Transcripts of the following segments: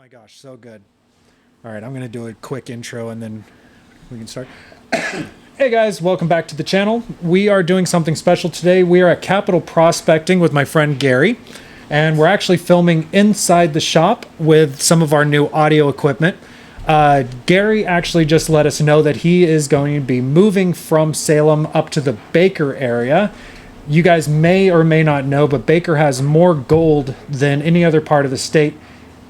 my gosh, so good. All right, I'm going to do a quick intro and then we can start. Hey guys, welcome back to the channel. We are doing something special today. We are at Capital Prospecting with my friend Gary, and we're actually filming inside the shop with some of our new audio equipment. Gary actually just let us know that he is going to be moving from Salem up to the Baker area. You guys may or may not know, but Baker has more gold than any other part of the state,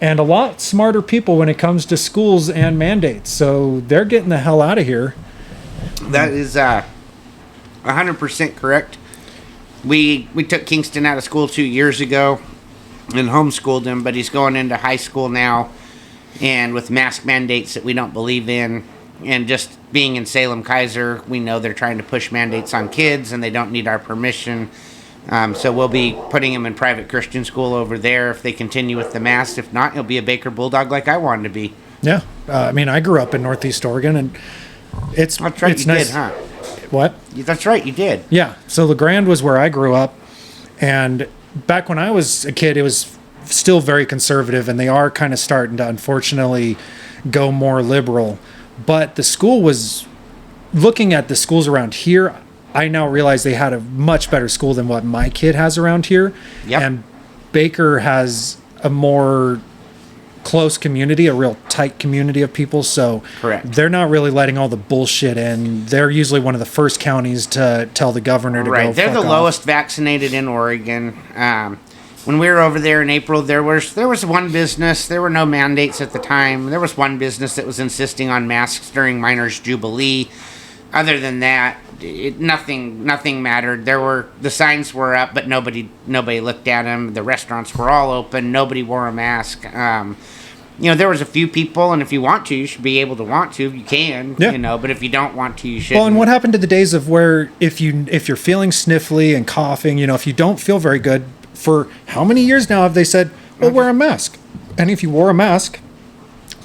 and a lot smarter people when it comes to schools and mandates. So they're getting the hell out of here. That is 100% correct. We took Kingston out of school 2 years ago and homeschooled him, but he's going into high school now, and with mask mandates that we don't believe in, and just being in Salem Kaiser, we know they're trying to push mandates on kids and they don't need our permission. So we'll be putting him in private Christian school over there if they continue with the mask. If not, he'll be a Baker Bulldog like I wanted to be. Yeah, I mean, I grew up in Northeast Oregon, and it's That's right, it's you nice. did, huh? What? That's right, you did. Yeah, so LeGrand was where I grew up, and back when I was a kid, it was still very conservative, and they are kind of starting to, unfortunately, go more liberal. But the school was, looking at the schools around here, I now realize they had a much better school than what my kid has around here. Yep. And Baker has a more close community, a real tight community of people. So Correct. they're not really letting all the bullshit in. They're usually one of the first counties to tell the governor to Right, go they're fuck the off. lowest vaccinated in Oregon. When we were over there in April, there was one business. There were no mandates at the time. There was one business that was insisting on masks during Miners' Jubilee. Other than that, nothing mattered. The signs were up, but nobody looked at them. The restaurants were all open. Nobody wore a mask. There was a few people, and if you want to, you should be able to want to. You can, Yeah. but if you don't want to, you shouldn't. Well, and what happened to the days of where if you're feeling sniffly and coughing, if you don't feel very good, for how many years now have they said, well, wear a mask? And if you wore a mask,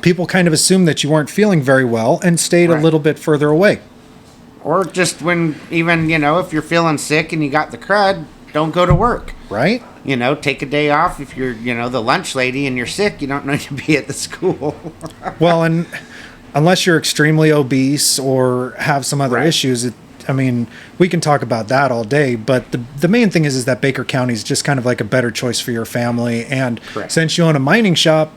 people kind of assumed that you weren't feeling very well and stayed a Right. little bit further away. Or just if you're feeling sick and you got the crud, don't go to work. Right? Take a day off. If you're, the lunch lady and you're sick, you don't need to be at the school. Well, and unless you're extremely obese or have some other Right. issues, we can talk about that all day, but the main thing is that Baker County is just kind of like a better choice for your family. And Correct. since you own a mining shop,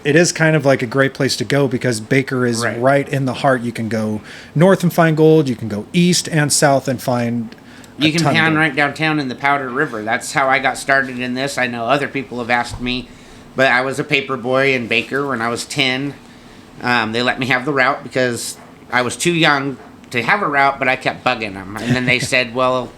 it is kind of like a great place to go because Baker is Right. right in the heart. You can go north and find gold. You can go east and south and find You can ton of pan gold. right downtown in the Powder River. That's how I got started in this. I know other people have asked me, but I was a paper boy in Baker when I was 10. They let me have the route because I was too young to have a route, but I kept bugging them. And then they said, well,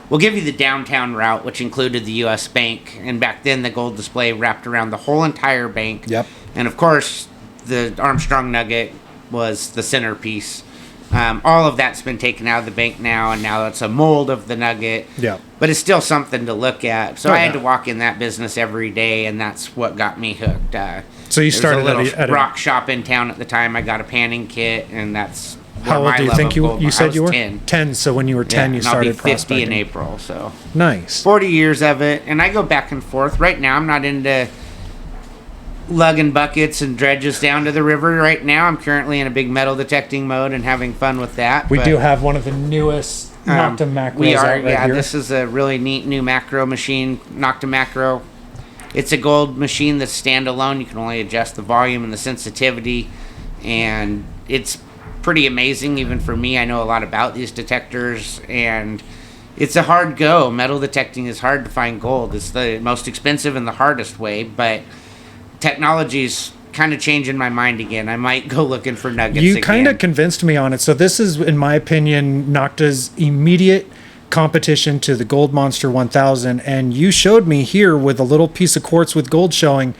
we'll give you the downtown route, which included the U.S. Bank. And back then, the gold display wrapped around the whole entire bank. Yep. And of course, the Armstrong Nugget was the centerpiece. All of that's been taken out of the bank now, and now it's a mold of the Nugget. Yeah. But it's still something to look at. So Oh, I had yeah. to walk in that business every day, and that's what got me hooked. So you started there was a at little a- rock shop in town at the time. I got a panning kit, and that's where How old my do you love think of you gold- you I said was you were? 10. 10. So when you were 10, you and I'll started be 50 prospecting. in April, so Nice. 40 years of it, and I go back and forth. Right now, I'm not into lugging buckets and dredges down to the river right now. I'm currently in a big metal detecting mode and having fun with that. We but, do have one of the newest Nocta macros we are, out right yeah, here. this is a really neat new macro machine, Nocta Macro. It's a gold machine that's standalone. You can only adjust the volume and the sensitivity, and it's pretty amazing even for me. I know a lot about these detectors, and it's a hard go. Metal detecting is hard to find gold. It's the most expensive and the hardest way, but technology's kind of changing my mind again. I might go looking for nuggets You again. kind of convinced me on it. So this is, in my opinion, Nocta's immediate competition to the Gold Monster 1000. And you showed me here with a little piece of quartz with gold showing,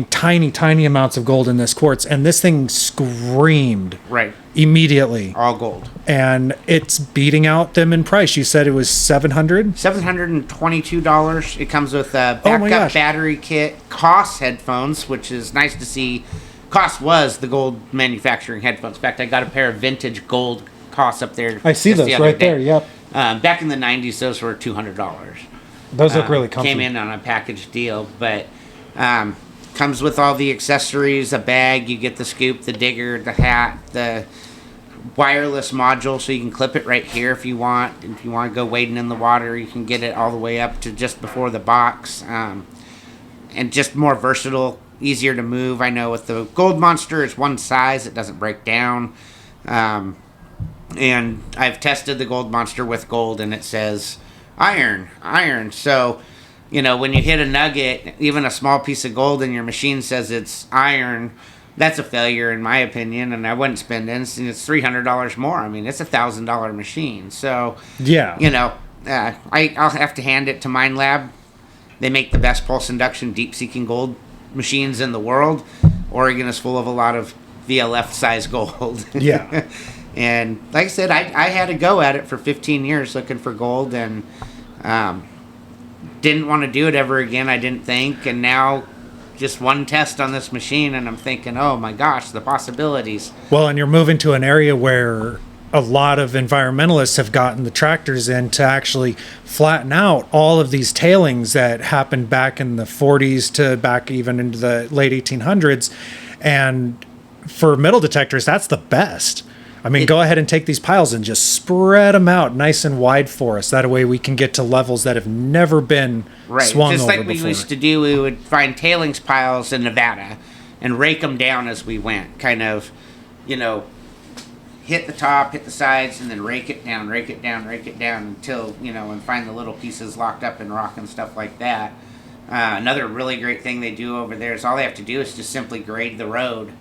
tiny, tiny amounts of gold in this quartz. And this thing screamed Right. immediately. All gold. And it's beating out them in price. You said it was 700. $722. It comes with a Oh my backup gosh. battery kit, Koss headphones, which is nice to see. Koss was the gold manufacturing headphones. In fact, I got a pair of vintage gold Koss up there. I see just those the other right day. there. Yep. Back in the 90s, those were $200. Those look really comfy. Came in on a package deal, but Comes with all the accessories, a bag, you get the scoop, the digger, the hat, the wireless module so you can clip it right here if you want. If you want to go wading in the water, you can get it all the way up to just before the box. And just more versatile, easier to move. I know with the Gold Monster, it's one size, it doesn't break down. And I've tested the Gold Monster with gold, and it says iron. So, when you hit a nugget, even a small piece of gold, and your machine says it's iron, that's a failure in my opinion, and I wouldn't spend it. And it's $300 more. I mean, it's $1,000 machine. So, yeah, I'll have to hand it to Mine Lab. They make the best pulse induction deep seeking gold machines in the world. Oregon is full of a lot of VLF size gold. Yeah. And like I said, I had a go at it for 15 years looking for gold, and didn't want to do it ever again, I didn't think. And now just one test on this machine, and I'm thinking, oh my gosh, the possibilities. Well, and you're moving to an area where a lot of environmentalists have gotten the tractors in to actually flatten out all of these tailings that happened back in the 40s to back even into the late 1800s. And for metal detectors, that's the best. I mean, go ahead and take these piles and just spread them out nice and wide for us. That way we can get to levels that have never been swung just over like we before. used to do. We would find tailings piles in Nevada and rake them down as we went. Kind of, hit the top, hit the sides, and then rake it down until, and find the little pieces locked up in rock and stuff like that. Another really great thing they do over there is all they have to do is just simply grade the road.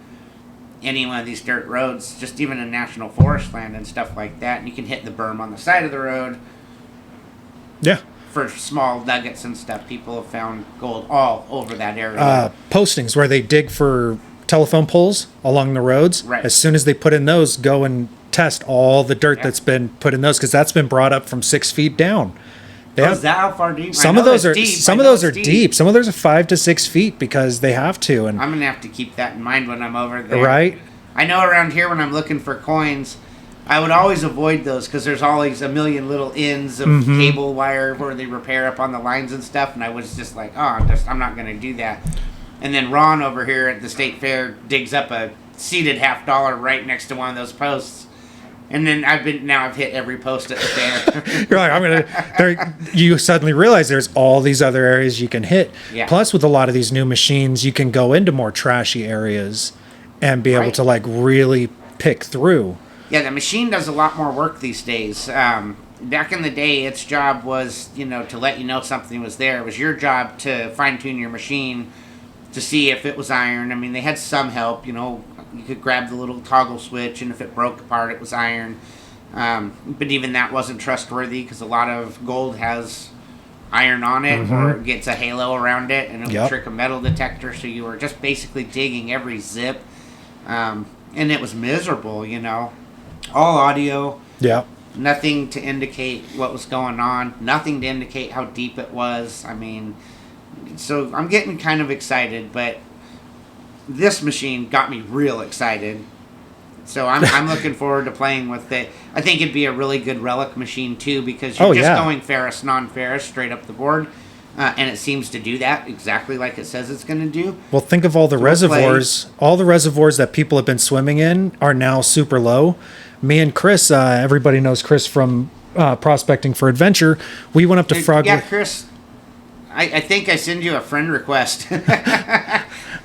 Any one of these dirt roads, just even in national forest land and stuff like that, and you can hit the berm on the side of the road. Yeah. For small nuggets and stuff, people have found gold all over that area. Postings where they dig for telephone poles along the roads. Right. As soon as they put in those, go and test all the dirt that's been put in those, because that's been brought up from 6 feet down. Is that how far deep? Some of those are deep. Some of those are deep. Some of those are 5 to 6 feet because they have to. And I'm gonna have to keep that in mind when I'm over there. Right. I know around here when I'm looking for coins, I would always avoid those because there's always a million little ends of cable wire where they repair up on the lines and stuff, and I was just like, I'm not gonna do that. And then Ron over here at the state fair digs up a seated $50 right next to one of those posts. And then I've hit every post at the fair. You're like, you suddenly realize there's all these other areas you can hit. Yeah. Plus, with a lot of these new machines, you can go into more trashy areas and be able to really pick through. Yeah, the machine does a lot more work these days. Back in the day, its job was, to let you know something was there. It was your job to fine tune your machine to see if it was iron. I mean, they had some help, you could grab the little toggle switch, and if it broke apart, it was iron. But even that wasn't trustworthy because a lot of gold has iron on it, or it gets a halo around it, and it would trick a metal detector. So you were just basically digging every zip, and it was miserable. All audio. Yeah. Nothing to indicate what was going on. Nothing to indicate how deep it was. I mean, so I'm getting kind of excited, but this machine got me real excited. So I'm looking forward to playing with it. I think it'd be a really good relic machine too, because you're just going ferrous, non-ferrous, straight up the board. And it seems to do that exactly like it says it's going to do. Well, think of all the reservoirs. All the reservoirs that people have been swimming in are now super low. Me and Chris, everybody knows Chris from Prospecting for Adventure. We went up to Frog. Yeah, Chris, I think I send you a friend request.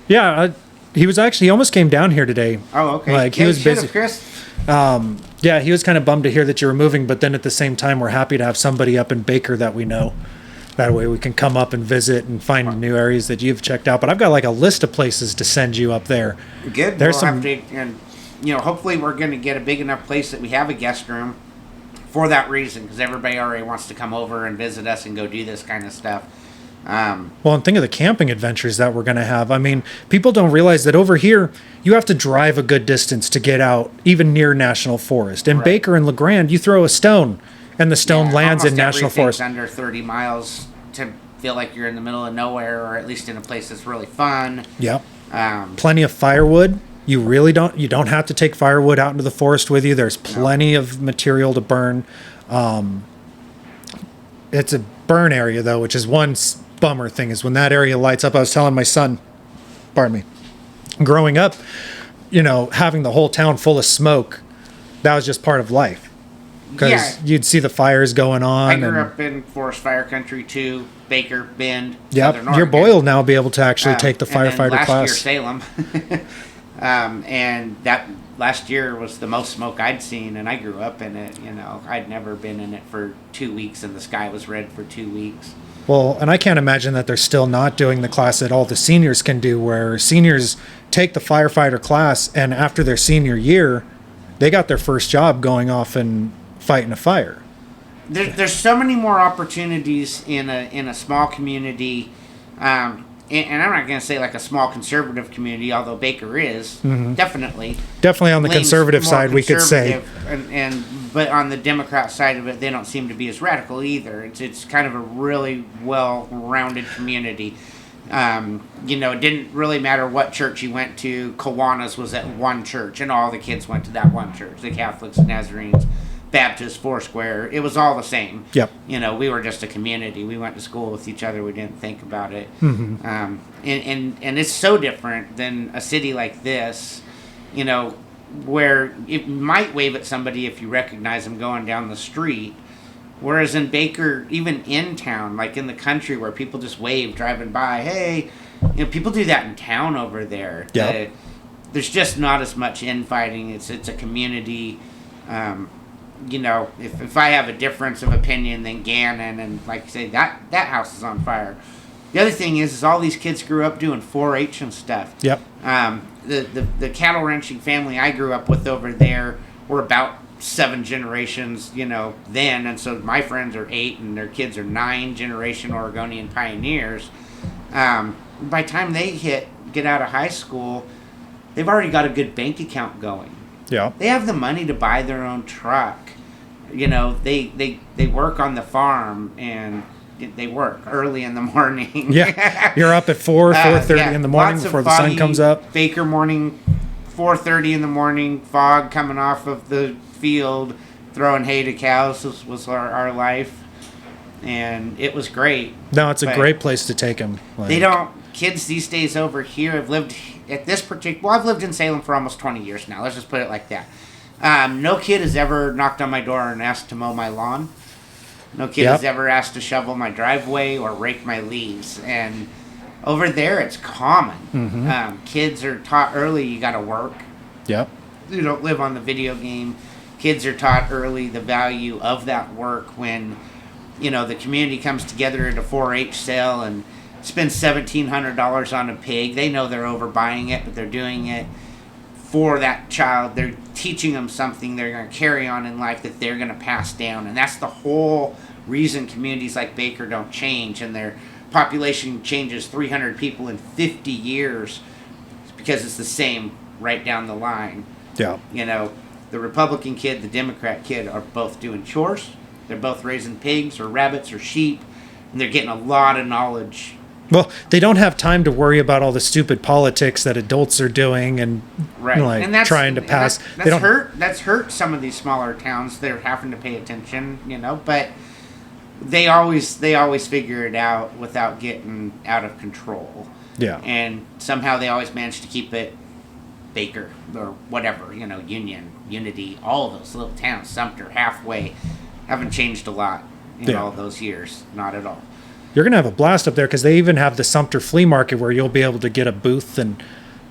Yeah, he almost came down here today. Oh, okay. He was busy. Chris. Yeah, he was kind of bummed to hear that you were moving, but then at the same time, we're happy to have somebody up in Baker that we know. That way we can come up and visit and find new areas that you've checked out. But I've got a list of places to send you up there. Good. We'll have to, and hopefully we're going to get a big enough place that we have a guest room for that reason, because everybody already wants to come over and visit us and go do this kind of stuff. Well, and think of the camping adventures that we're going to have. I mean, people don't realize that over here, you have to drive a good distance to get out, even near National Forest. In Baker and LeGrand, you throw a stone, and the stone lands in National Forest. Under 30 miles to feel like you're in the middle of nowhere, or at least in a place that's really fun. Yep. Plenty of firewood. You don't have to take firewood out into the forest with you. There's plenty of material to burn. It's a burn area, though, which is one bummer thing, is when that area lights up. I was telling my son, pardon me, growing up, having the whole town full of smoke, that was just part of life. Because you'd see the fires going on. I grew up in Forest Fire Country too, Baker, Bend, Yep, Southern your Oregon. boy will now be able to actually take the And then firefighter class. Last year, Salem. And that last year was the most smoke I'd seen, and I grew up in it. I'd never been in it for 2 weeks, and the sky was red for 2 weeks. Well, and I can't imagine that they're still not doing the class that all the seniors can do, where seniors take the firefighter class, and after their senior year, they got their first job going off and fighting a fire. There's so many more opportunities in a small community, and I'm not going to say like a small conservative community, although Baker is definitely on the conservative side, we could say. But on the Democrat side of it, they don't seem to be as radical either. It's kind of a really well-rounded community. It didn't really matter what church you went to. Kiwanis was at one church, and all the kids went to that one church. The Catholics, Nazarenes, Baptist, Foursquare, it was all the same. Yep. We were just a community. We went to school with each other. We didn't think about it. And it's so different than a city like this, where it might wave at somebody if you recognize them going down the street. Whereas in Baker, even in town, like in the country where people just wave driving by, hey, people do that in town over there. Yeah. There's just not as much infighting. It's a community. If I have a difference of opinion than Gannon, and like I say, that house is on fire. The other thing is all these kids grew up doing 4-H and stuff. Yep. The cattle ranching family I grew up with over there were about 7 generations, then, and so my friends are 8 and their kids are 9 generation Oregonian pioneers. By the time they get out of high school, they've already got a good bank account going. Yeah. They have the money to buy their own truck. They work on the farm, and they work early in the morning. Yeah. You're up at 4:30 in the morning Lots of before the sun foggy comes up. Baker morning, 4:30 in the morning, fog coming off of the field, throwing hay to cows was our life, and it was great. No, it's a great place to take them. Kids these days over here have lived at this particular, I've lived in Salem for almost 20 years now, let's just put it like that. No kid has ever knocked on my door and asked to mow my lawn. No kid has ever asked to shovel my driveway or rake my leaves, and over there it's common. Kids are taught early you gotta work. Yep. You don't live on the video game. Kids are taught early the value of that work when, the community comes together at a 4-H sale and spends $1,700 on a pig. They know they're overbuying it, but they're doing it for that child. They're teaching them something they're going to carry on in life that they're going to pass down. And that's the whole reason communities like Baker don't change and their population changes 300 people in 50 years. It's because it's the same right down the line. Yeah. The Republican kid, the Democrat kid are both doing chores. They're both raising pigs or rabbits or sheep, and they're getting a lot of knowledge. Well, they don't have time to worry about all the stupid politics that adults are doing and trying to pass. That's hurt some of these smaller towns. They're having to pay attention, but they always figure it out without getting out of control. Yeah. And somehow they always manage to keep it Baker or whatever, Union, Unity, all of those little towns, Sumter, Halfway, haven't changed a lot in all those years. Not at all. You're going to have a blast up there because they even have the Sumter Flea Market where you'll be able to get a booth and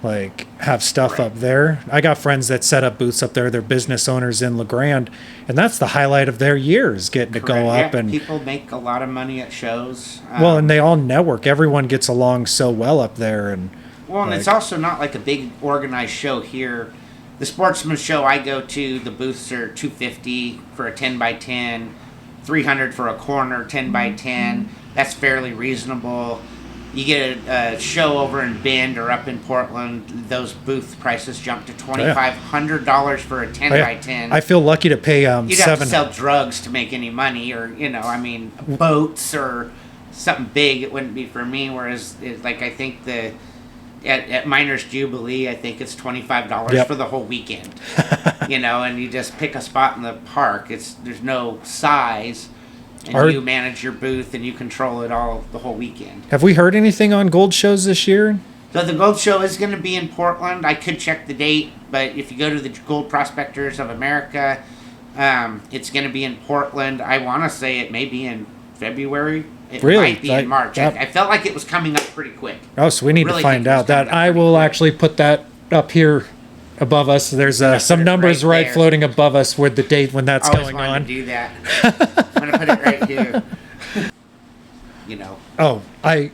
have stuff up there. I got friends that set up booths up there. They're business owners in LeGrand, and that's the highlight of their years, getting to go up. And people make a lot of money at shows. And they all network. Everyone gets along so well up there. And it's also not like a big organized show here. The Sportsman show I go to, the booths are $250 for a 10x10, $300 for a corner 10x10. That's fairly reasonable. You get a show over in Bend or up in Portland, those booth prices jump to $2,500 for a 10x10. I feel lucky to pay You'd have to sell drugs to make any money, or boats or something big. It wouldn't be for me. Whereas, I think at Miners Jubilee, I think it's $25 for the whole weekend. And you just pick a spot in the park. There's no size. And you manage your booth and you control it all the whole weekend. Have we heard anything on gold shows this year? So the gold show is going to be in Portland. I could check the date, but if you go to the Gold Prospectors of America, it's going to be in Portland. I want to say it may be in February. It Really? might be in March. I felt like it was coming up pretty quick. Oh, so we need Really to find think it was out that. coming up I pretty will quick. actually put that up here above us. There's some put it numbers right right there. floating above us with the date when that's I always going wanted on. to do that. I'm going to put it right here. You know, Oh, I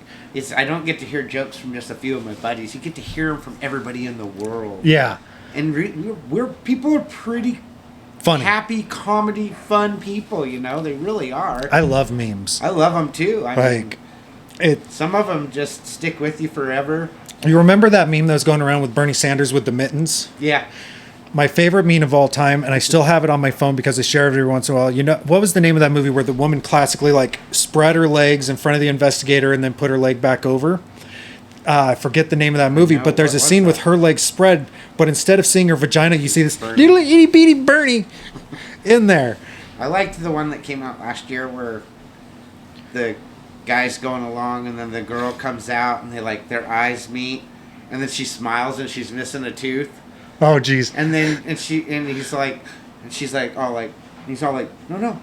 don't get to hear jokes from just a few of my buddies. You get to hear them from everybody in the world. yeah, And people are pretty funny. happy, comedy, fun people. You know, they really are. I love memes. I love them too. I mean, Like, it. some of them just stick with you forever. You remember that meme that was going around with Bernie Sanders with the mittens? Yeah. My favorite meme of all time, and I still have it on my phone because I share it every once in a while. You know, what was the name of that movie where the woman classically like spread her legs in front of the investigator and then put her leg back over? I forget the name of that movie, know. but there's What a was scene that? with her legs spread, but instead of seeing her vagina, you see this Bernie. little itty bitty Bernie in there. I liked the one that came out last year where the guy's going along and then the girl comes out and they like their eyes meet and then she smiles and she's missing a tooth. Oh, geez. And then he's like, and she's like, oh, like, and he's all like, no,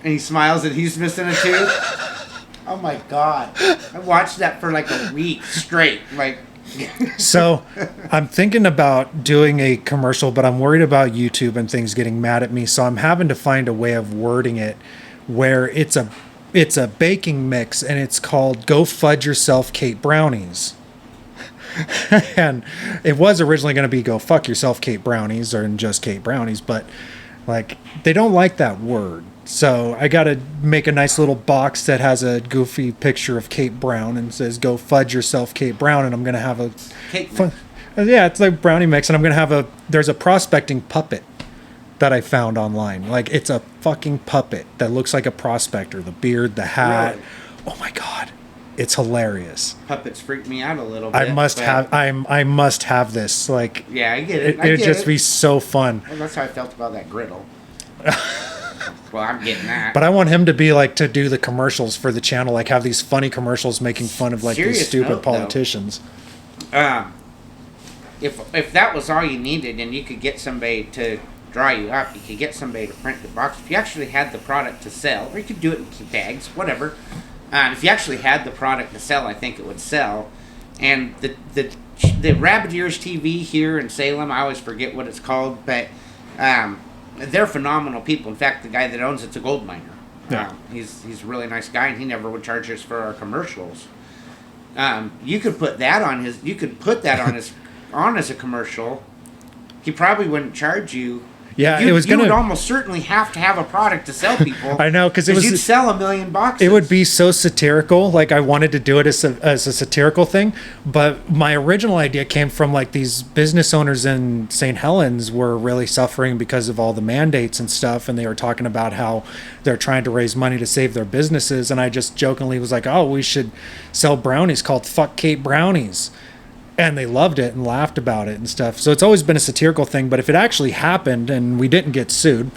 and he smiles and he's missing a tooth. Oh my god! I watched that for like a week straight. Like, So I'm thinking about doing a commercial, but I'm worried about YouTube and things getting mad at me. So I'm having to find a way of wording it where it's a baking mix and it's called "Go Fudge Yourself Cake Brownies." And it was originally going to be "Go Fuck Yourself Cake Brownies" or just Cake Brownies, but like they don't like that word. So I got to make a nice little box that has a goofy picture of Kate Brown and says "Go Fudge Yourself Kate Brown," and I'm going to have a cake fun, yeah, it's like brownie mix, and I'm going to have there's a prospecting puppet that I found online. Like it's a fucking puppet that looks like a prospector, the beard, the hat. Really? Oh my god. It's hilarious. Puppets freak me out a little bit. I must have this. Like, Yeah, I get it. it'd just be so fun. Well, that's how I felt about that griddle. Well, I'm getting that. But I want him to be like to do the commercials for the channel, like have these funny commercials making fun of like these Serious stupid note, though. politicians. If that was all you needed, and you could get somebody to draw you up, you could get somebody to print the box. If you actually had the product to sell, or you could do it in bags, whatever. If you actually had the product to sell, I think it would sell. And the Rabbit Ears TV here in Salem, I always forget what it's called, but they're phenomenal people. In fact, the guy that owns it's a gold miner. Yeah. He's a really nice guy, and he never would charge us for our commercials. You could put that on his. You could put that on his on as a commercial. He probably wouldn't charge you. Yeah, you, it was you gonna. would almost certainly have to have a product to sell people. I know, because you'd sell 1 million boxes. It would be so satirical. Like I wanted to do it as a satirical thing, but my original idea came from like these business owners in St. Helens were really suffering because of all the mandates and stuff, and they were talking about how they're trying to raise money to save their businesses. And I just jokingly was like, "Oh, we should sell brownies called Fuck Kate Brownies." And they loved it and laughed about it and stuff. So it's always been a satirical thing. But if it actually happened and we didn't get sued,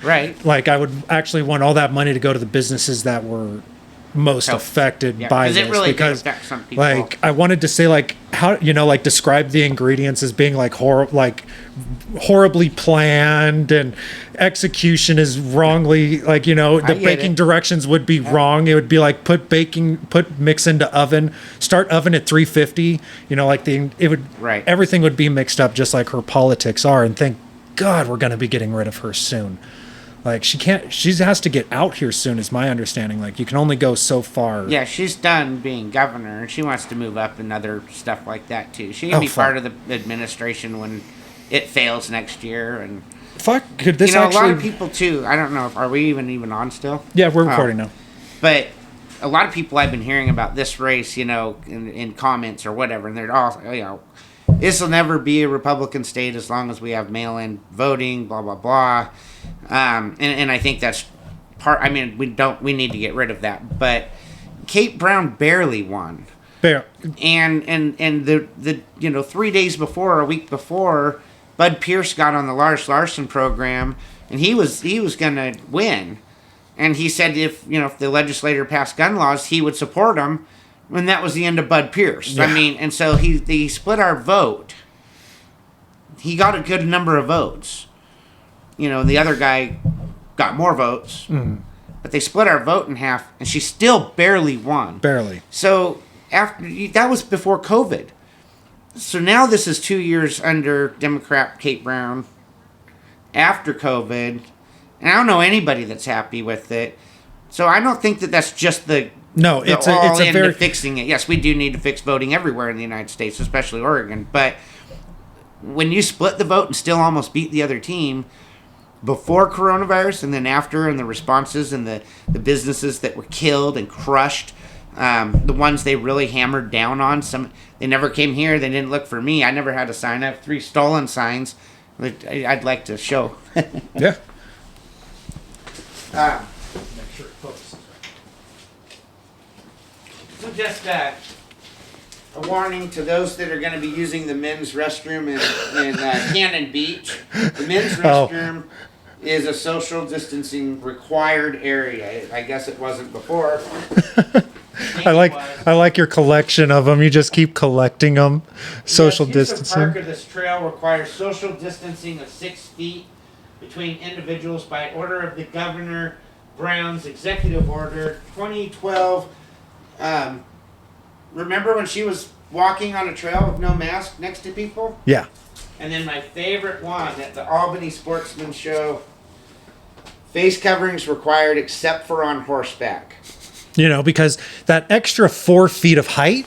right? Like I would actually want all that money to go to the businesses that were most affected by this. It really because did affect some people. like I wanted to say like how like describe the ingredients as being like horribly planned and execution is wrongly the baking directions would be wrong. It would be like put mix into oven, start oven at 350. Everything would be mixed up just like her politics are. And thank God we're going to be getting rid of her soon. Like she has to get out here soon is my understanding. Like you can only go so far. Yeah, she's done being governor and she wants to move up and other stuff like that too. She can be part of the administration when it fails next year. And fuck, could this a lot of people too, I don't know, are we even on still? Yeah, we're recording now. But a lot of people I've been hearing about this race, in comments or whatever, and they're all, this will never be a Republican state as long as we have mail-in voting, blah, blah, blah. And I think that's we need to get rid of that. But Kate Brown barely won. And the 3 days before, a week before, Bud Pierce got on the Lars Larson program, and he was going to win. And he said if the legislature passed gun laws, he would support them. And that was the end of Bud Pierce. Yeah. I mean, and so he split our vote. He got a good number of votes. You know, the other guy got more votes. But they split our vote in half, and she still barely won. Barely. So that was before COVID. So now this is 2 years under Democrat Kate Brown, after COVID, and I don't know anybody that's happy with it. So I don't think that that's just the it's a very fixing it. Yes, we do need to fix voting everywhere in the United States, especially Oregon. But when you split the vote and still almost beat the other team before coronavirus and then after, and the responses and the businesses that were killed and crushed, the ones they really hammered down on, they never came here. They didn't look for me. I never had a sign. I have 3 stolen signs that I'd like to show. Yeah. Make sure it focuses. So just a warning to those that are going to be using the men's restroom in Cannon Beach. The men's restroom is a social distancing required area. I guess it wasn't before. I like your collection of them. You just keep collecting them. Social Use of distancing. park of this trail requires social distancing of 6 feet between individuals by order of the Governor Brown's Executive Order 2012. Remember when she was walking on a trail with no mask next to people? Yeah. And then my favorite one at the Albany Sportsman Show, face coverings required except for on horseback. You know, because that extra 4 feet of height,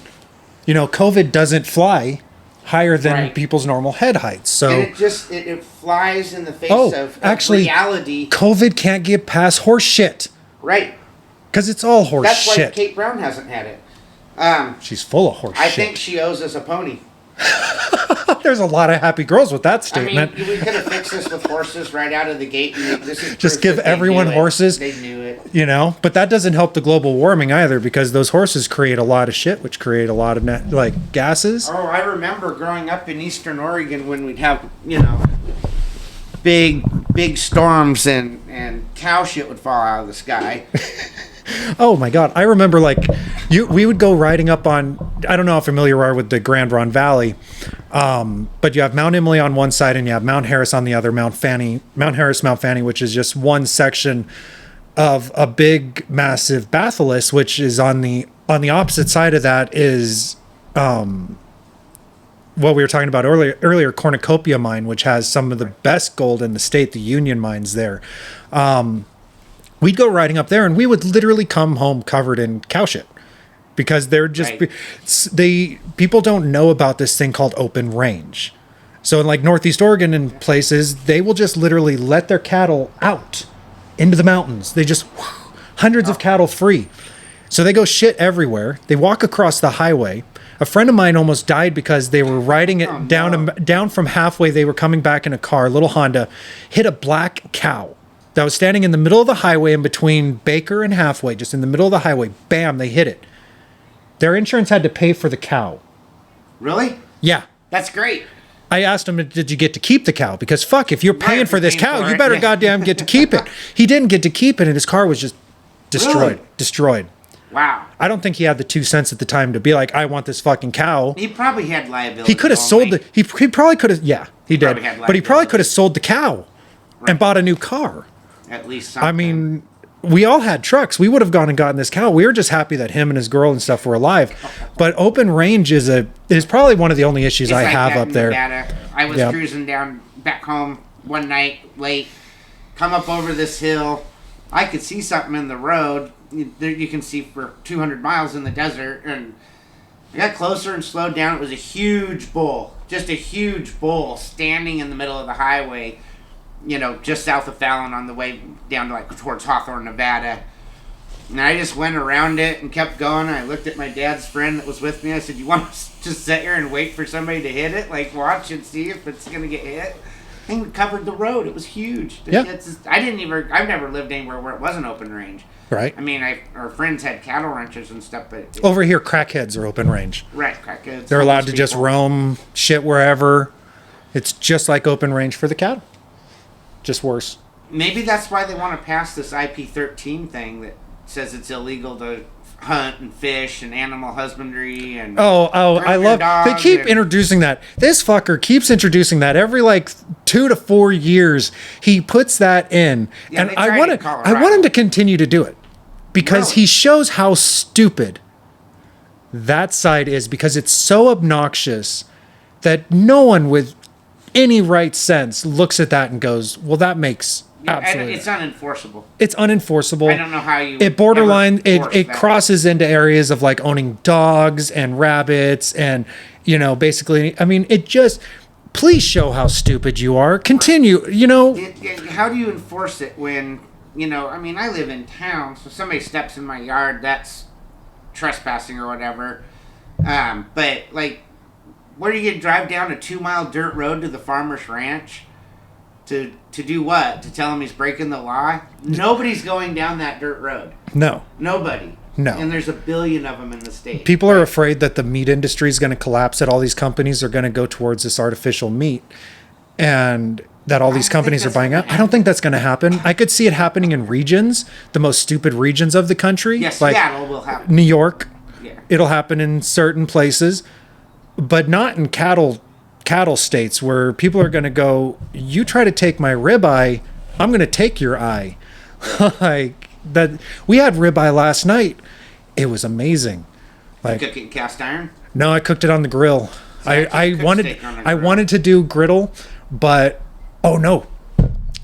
you know, COVID doesn't fly higher than people's normal head heights. So and it flies in the face of reality. COVID can't get past horse shit. Right. Because it's all horse shit. That's why shit. Kate Brown hasn't had it. She's full of horse shit. I think she owes us a pony. There's a lot of happy girls with that statement. I mean, we could have fixed this with horses right out of the gate. And this is just give everyone horses. They knew it. You know, but that doesn't help the global warming either, because those horses create a lot of shit, which create a lot of gases. Oh, I remember growing up in Eastern Oregon when we'd have, you know, big storms and cow shit would fall out of the sky. Oh my God. I remember we would go riding up on, I don't know how familiar you are with the Grand Ronde Valley, but you have Mount Emily on one side and you have Mount Harris on the other, Mount Harris, Mount Fanny, which is just one section of a big, massive batholith, which is on the opposite side of that is, what we were talking about earlier, Cornucopia mine, which has some of the best gold in the state, the Union mines there. We'd go riding up there and we would literally come home covered in cow shit, because they're just, people don't know about this thing called open range. So in like Northeast Oregon and places, they will just literally let their cattle out into the mountains. They just, hundreds of cattle free. So they go shit everywhere. They walk across the highway. A friend of mine almost died because they were riding it down from halfway. They were coming back in a car, little Honda, hit a black cow that was standing in the middle of the highway in between Baker and Halfway, just in the middle of the highway. Bam, they hit it. Their insurance had to pay for the cow. Really? Yeah. That's great. I asked him, did you get to keep the cow? Because fuck, if you're paying for this cow, you better goddamn get to keep it. He didn't get to keep it, and his car was just destroyed. Really? Destroyed. Wow. I don't think he had the 2 cents at the time to be like, I want this fucking cow. He probably had liability. He could have sold the. He probably could have. Yeah, he did. But he probably could have sold the cow and bought a new car. At least something. I mean, we all had trucks. We would have gone and gotten this cow. We were just happy that him and his girl and stuff were alive. But open range is probably one of the only issues I have up there. Nevada. I was cruising down back home one night late, come up over this hill. I could see something in the road. You can see for 200 miles in the desert, and I got closer and slowed down. It was a huge bull, just a huge bull standing in the middle of the highway, you know, just south of Fallon on the way down to towards Hawthorne, Nevada. And I just went around it and kept going. I looked at my dad's friend that was with me. I said, "You want us to just sit here and wait for somebody to hit it? Watch and see if it's going to get hit?" I think we covered the road. It was huge. Yeah. I've never lived anywhere where it wasn't open range. Right. I mean, our friends had cattle ranches and stuff, but... Over here, crackheads are open range. Right, crackheads. They're allowed to just roam shit wherever. It's just like open range for the cattle. Just worse. Maybe that's why they want to pass this IP13 thing that says it's illegal to hunt and fish and animal husbandry and I love. They keep introducing that. This fucker keeps introducing that every like 2 to 4 years. He puts that in, Yeah, and they I tried want in to. Colorado. I want him to continue to do it because Really? he shows how stupid that side is, because it's so obnoxious that no one with any right sense looks at that and goes, "Well, that makes absolutely." It's unenforceable. It's unenforceable. I don't know how you. It borderline. Ever enforce It that. crosses into areas of like owning dogs and rabbits, and basically. I mean, it just. Please show how stupid you are. Continue. How do you enforce it when I mean, I live in town, so somebody steps in my yard, that's trespassing or whatever. But like, what are you gonna drive down a 2-mile dirt road to the farmer's ranch? To do what? To tell him he's breaking the law? Nobody's going down that dirt road. No. Nobody. No. And there's 1 billion of them in the state. People are afraid that the meat industry is going to collapse, that all these companies are going to go towards this artificial meat, and that all these companies are buying out. I don't think that's going to happen. I could see it happening in regions, the most stupid regions of the country. Yes, like Seattle will happen. New York. Yeah. It'll happen in certain places, but not in cattle states where people are going to go, you try to take my ribeye, I'm going to take your eye. Like that. We had ribeye last night. It was amazing. Like, You cook it in cast iron? no, I cooked it on the grill. I wanted steak on the I grill. wanted to do griddle, but oh no.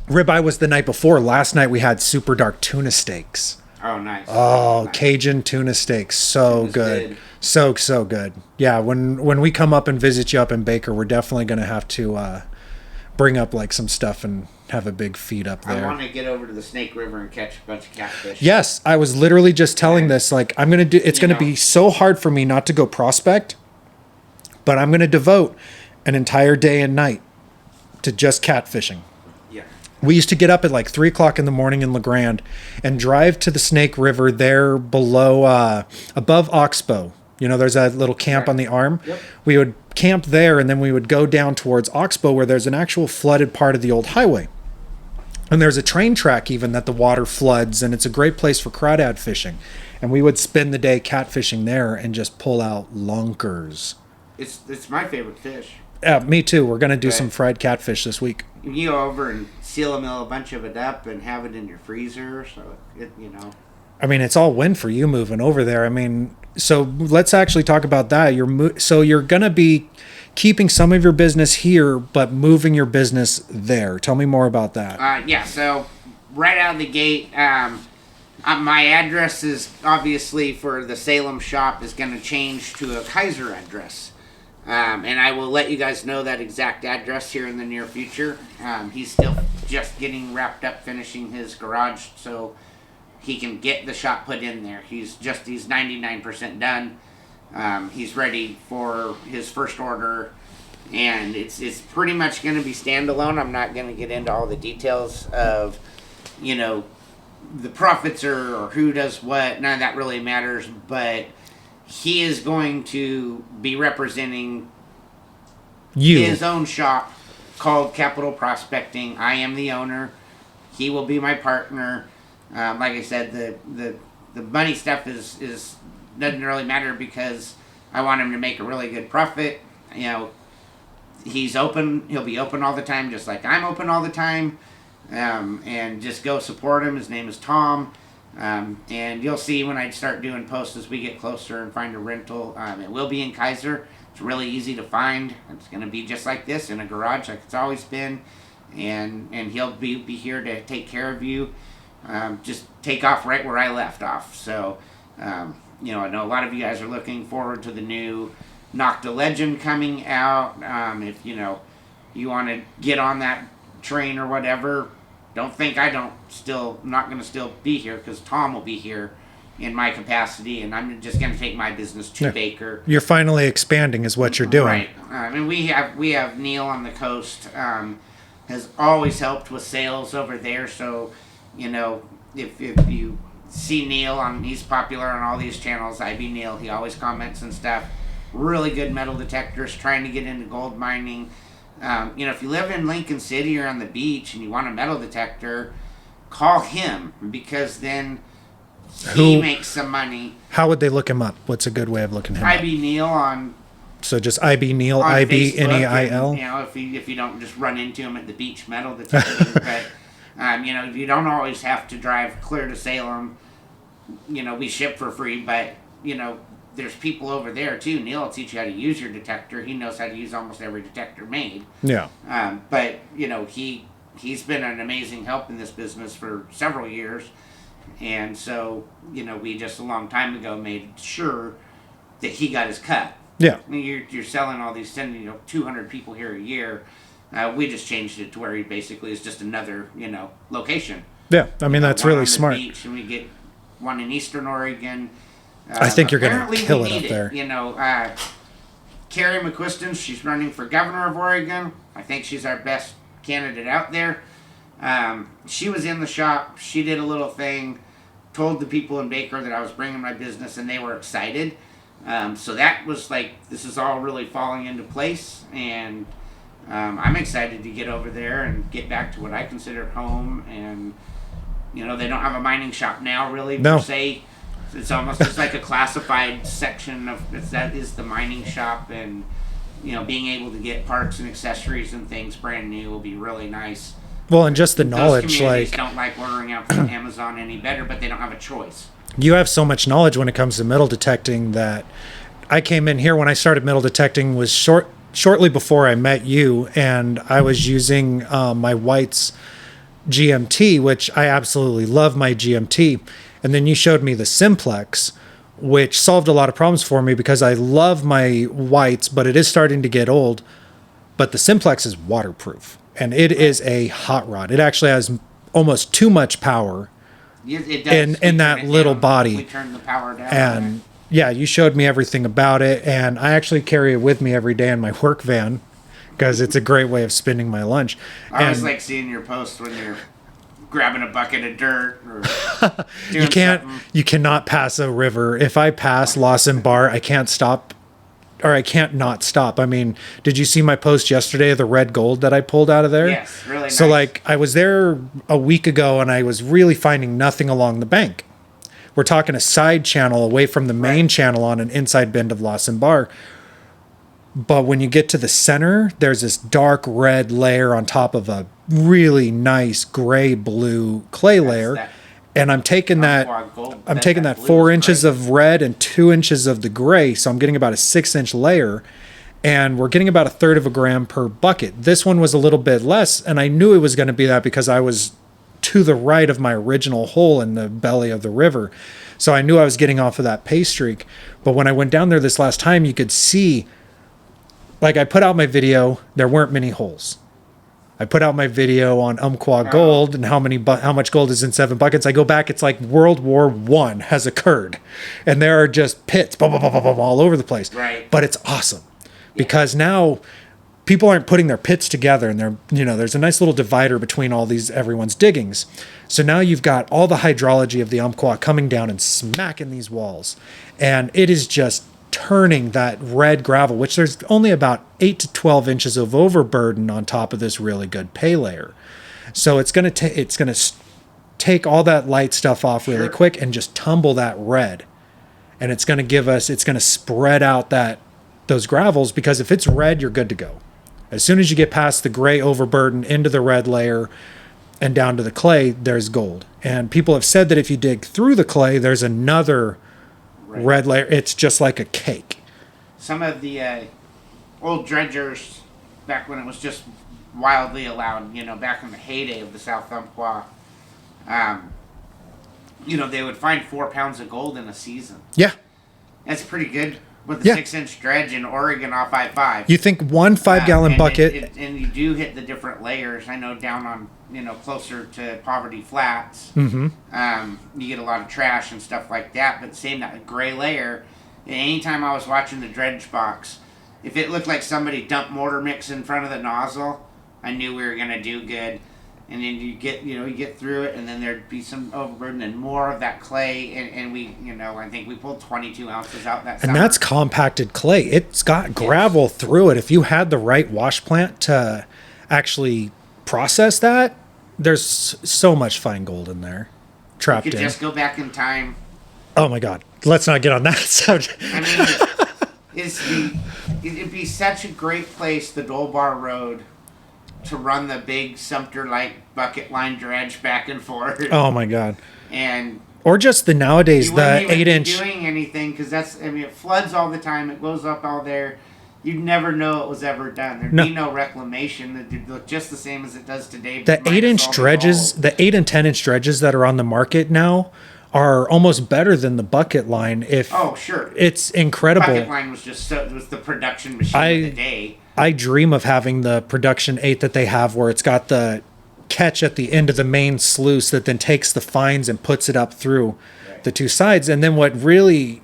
Ribeye was the night before. Last night we had super dark tuna steaks. Oh, nice. Oh, Nice. Cajun tuna steaks. So Tuna's good. good. So good. Yeah, when we come up and visit you up in Baker, we're definitely going to have to bring up like some stuff and have a big feed up I there. want to get over to the Snake River and catch a bunch of catfish. Yes, I was literally just telling this, like, I'm going to do, it's going to be so hard for me not to go prospect, but I'm going to devote an entire day and night to just catfishing. Yeah. We used to get up at like 3 o'clock in the morning in LeGrand and drive to the Snake River there below, above Oxbow. There's that little camp on the arm. Yep. We would camp there, and then we would go down towards Oxbow where there's an actual flooded part of the old highway. And there's a train track even that the water floods, and it's a great place for crawdad fishing. And we would spend the day catfishing there and just pull out lunkers. It's my favorite fish. Me too. We're going to do Right. some fried catfish this week. You go over and seal a bunch of it up and have it in your freezer, so I mean, it's all win for you moving over there. I mean, so let's actually talk about that. So you're going to be keeping some of your business here, but moving your business there. Tell me more about that. Yeah. So right out of the gate, my address is obviously for the Salem shop is going to change to a Kaiser address. And I will let you guys know that exact address here in the near future. He's still just getting wrapped up finishing his garage so he can get the shop put in there. He's 99% done. He's ready for his first order, and it's pretty much going to be standalone. I'm not going to get into all the details of, the profits or who does what. None of that really matters, but he is going to be representing his own shop called Capital Prospecting. I am the owner. He will be my partner. Like I said, the money stuff is doesn't really matter because I want him to make a really good profit. He's open. He'll be open all the time, just like I'm open all the time. And just go support him. His name is Tom. And you'll see when I start doing posts as we get closer and find a rental. It will be in Kaiser. It's really easy to find. It's going to be just like this in a garage like it's always been. And he'll be here to take care of you. Just take off right where I left off. So, I know a lot of you guys are looking forward to the new Nocta Legend coming out. If, you want to get on that train or whatever, don't think I'm not going to still be here because Tom will be here in my capacity, and I'm just going to take my business to Baker. You're finally expanding is what you're doing. Right. And we have Neil on the coast, has always helped with sales over there. So, if you see Neil he's popular on all these channels, IB Neil, he always comments and stuff. Really good metal detectors, trying to get into gold mining. If you live in Lincoln City or on the beach and you want a metal detector, call him because then He makes some money. How would they look him up? What's a good way of looking him up? IB Neil on. So just IB Neil, on IBNEIL. Facebook, and, if you don't just run into him at the beach metal detector, but you don't always have to drive clear to Salem. We ship for free, but there's people over there too. Neil will teach you how to use your detector. He knows how to use almost every detector made. Yeah. But he's been an amazing help in this business for several years, and so we just a long time ago made sure that he got his cut. Yeah. I mean, you're selling all these 200 people here a year. We just changed it to where he basically is just another location. Yeah, I mean that's really smart. Beach, and we get one in Eastern Oregon. I think you're going to kill it up there. Carrie McQuiston, she's running for governor of Oregon. I think she's our best candidate out there. She was in the shop. She did a little thing, told the people in Baker that I was bringing my business, and they were excited. So that was this is all really falling into place, and I'm excited to get over there and get back to what I consider home. And they don't have a mining shop now, really, per se. It's almost just like a classified section that is the mining shop, and being able to get parts and accessories and things brand new will be really nice. Well, and just the knowledge, Those communities don't like ordering out from Amazon any better, but they don't have a choice. You have so much knowledge when it comes to metal detecting that I came in here when I started metal detecting was shortly before I met you, and I was using my White's GMT, which I absolutely love my GMT. And then you showed me the Simplex, which solved a lot of problems for me because I love my Whites, but it is starting to get old. But the Simplex is waterproof, and it is a hot rod. It actually has almost too much power in that little body. We turn the power down. And yeah, you showed me everything about it, and I actually carry it with me every day in my work van because it's a great way of spending my lunch. I always like seeing your posts when you're grabbing a bucket of dirt or doing you cannot pass a river. If I pass Lawson Bar, I can't stop, or I can't not stop. I mean, did you see my post yesterday of the red gold that I pulled out of there? Yes, really nice. So I was there a week ago and I was really finding nothing along the bank. We're talking a side channel away from the main channel on an inside bend of Lawson Bar. But when you get to the center, there's this dark red layer on top of a really nice gray blue clay layer. And I'm taking that 4 inches of red and 2 inches of the gray. So I'm getting about a 6-inch layer, and we're getting about 1/3 of a gram per bucket. This one was a little bit less, and I knew it was going to be that because I was to the right of my original hole in the belly of the river. So I knew I was getting off of that pay streak. But when I went down there this last time, you could see, I put out my video, there weren't many holes. I put out my video on Umpqua gold and how much gold is in 7 buckets. I go back, it's like World War I has occurred, and there are just pits all over the place. Right. But it's awesome because now people aren't putting their pits together, and there's a nice little divider between everyone's diggings. So now you've got all the hydrology of the Umpqua coming down and smacking these walls, and it is just turning that red gravel, which there's only about 8 to 12 inches of overburden on top of this really good pay layer. So it's going to take all that light stuff off really quick and just tumble that red. And it's going to spread out those gravels, because if it's red, you're good to go. As soon as you get past the gray overburden into the red layer and down to the clay, there's gold. And people have said that if you dig through the clay, there's another red layer. It's just like a cake. Some of the old dredgers, back when it was just wildly allowed, back in the heyday of the South Umpqua, they would find 4 pounds of gold in a season. Yeah. That's pretty good with a 6-inch dredge in Oregon off I-5. You think one 5-gallon bucket. And you do hit the different layers. I know down on, closer to Poverty Flats, Mm-hmm. You get a lot of trash and stuff like that. But same, that gray layer, anytime I was watching the dredge box, if it looked like somebody dumped mortar mix in front of the nozzle, I knew we were going to do good. And then you get through it, and then there'd be some overburden and more of that clay, and we, I think we pulled 22 ounces out that summer. And that's compacted clay. It's got gravel through it. If you had the right wash plant to actually process that, there's so much fine gold in there, trapped in. You could just go back in time Oh my God. Let's not get on that subject. I mean, it'd be such a great place, the Dolbar Road, to run the big Sumter-like bucket line dredge back and forth. Oh my God. And Or just the nowadays, you wouldn't the even 8-inch. be doing anything because it floods all the time. It goes up all there. You'd never know it was ever done. There'd be no reclamation. It'd look just the same as it does today. The 8-inch dredges, the 8 and 10-inch dredges that are on the market now are almost better than the bucket line. Oh, sure. It's incredible. Bucket line was just it was the production machine of the day. I dream of having the production 8 that they have where it's got the catch at the end of the main sluice that then takes the fines and puts it up through the two sides. And then what really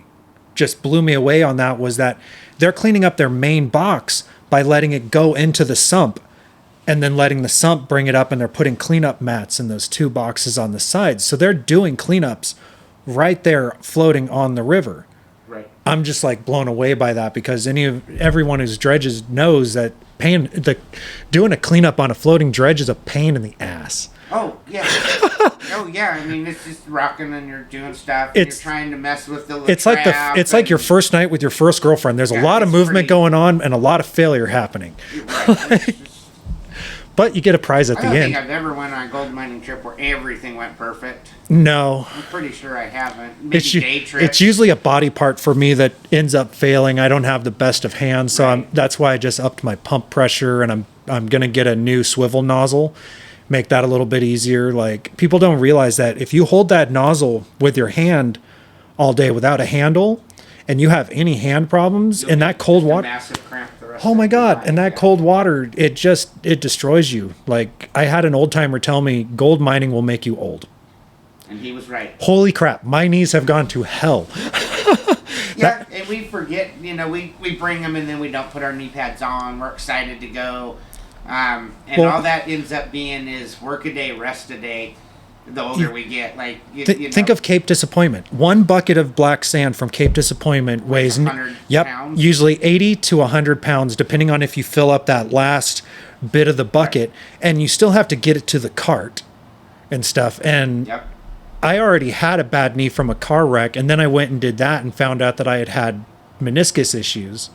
just blew me away on that was that they're cleaning up their main box by letting it go into the sump and then letting the sump bring it up, and they're putting cleanup mats in those two boxes on the sides. So they're doing cleanups right there floating on the river. Right. I'm just like blown away by that because everyone who's dredges knows that doing a cleanup on a floating dredge is a pain in the ass. Oh yeah. Oh yeah. I mean, it's just rocking and you're doing stuff. And you're trying to mess with the. It's like your first night with your first girlfriend. There's a lot of movement going on and a lot of failure happening. Right. But you get a prize at the end. I don't think I've ever went on a gold mining trip where everything went perfect. No. I'm pretty sure I haven't. Maybe day trips. It's usually a body part for me that ends up failing. I don't have the best of hands, so that's why I just upped my pump pressure, and I'm gonna get a new swivel nozzle, make that a little bit easier. Like, people don't realize that if you hold that nozzle with your hand all day without a handle, and you have any hand problems in that cold water, massive cramp the rest oh my God, life. and that cold water, it destroys you. Like, I had an old timer tell me gold mining will make you old. And he was right. Holy crap, my knees have gone to hell. Yeah, and we forget, we bring them and then we don't put our knee pads on. We're excited to go. All that ends up being is work a day, rest a day. The older we get, think of Cape Disappointment. One bucket of black sand from Cape Disappointment weighs 100 pounds? usually 80 to 100 pounds, depending on if you fill up that last bit of the bucket, and you still have to get it to the cart and stuff. And I already had a bad knee from a car wreck, and then I went and did that and found out that I had meniscus issues.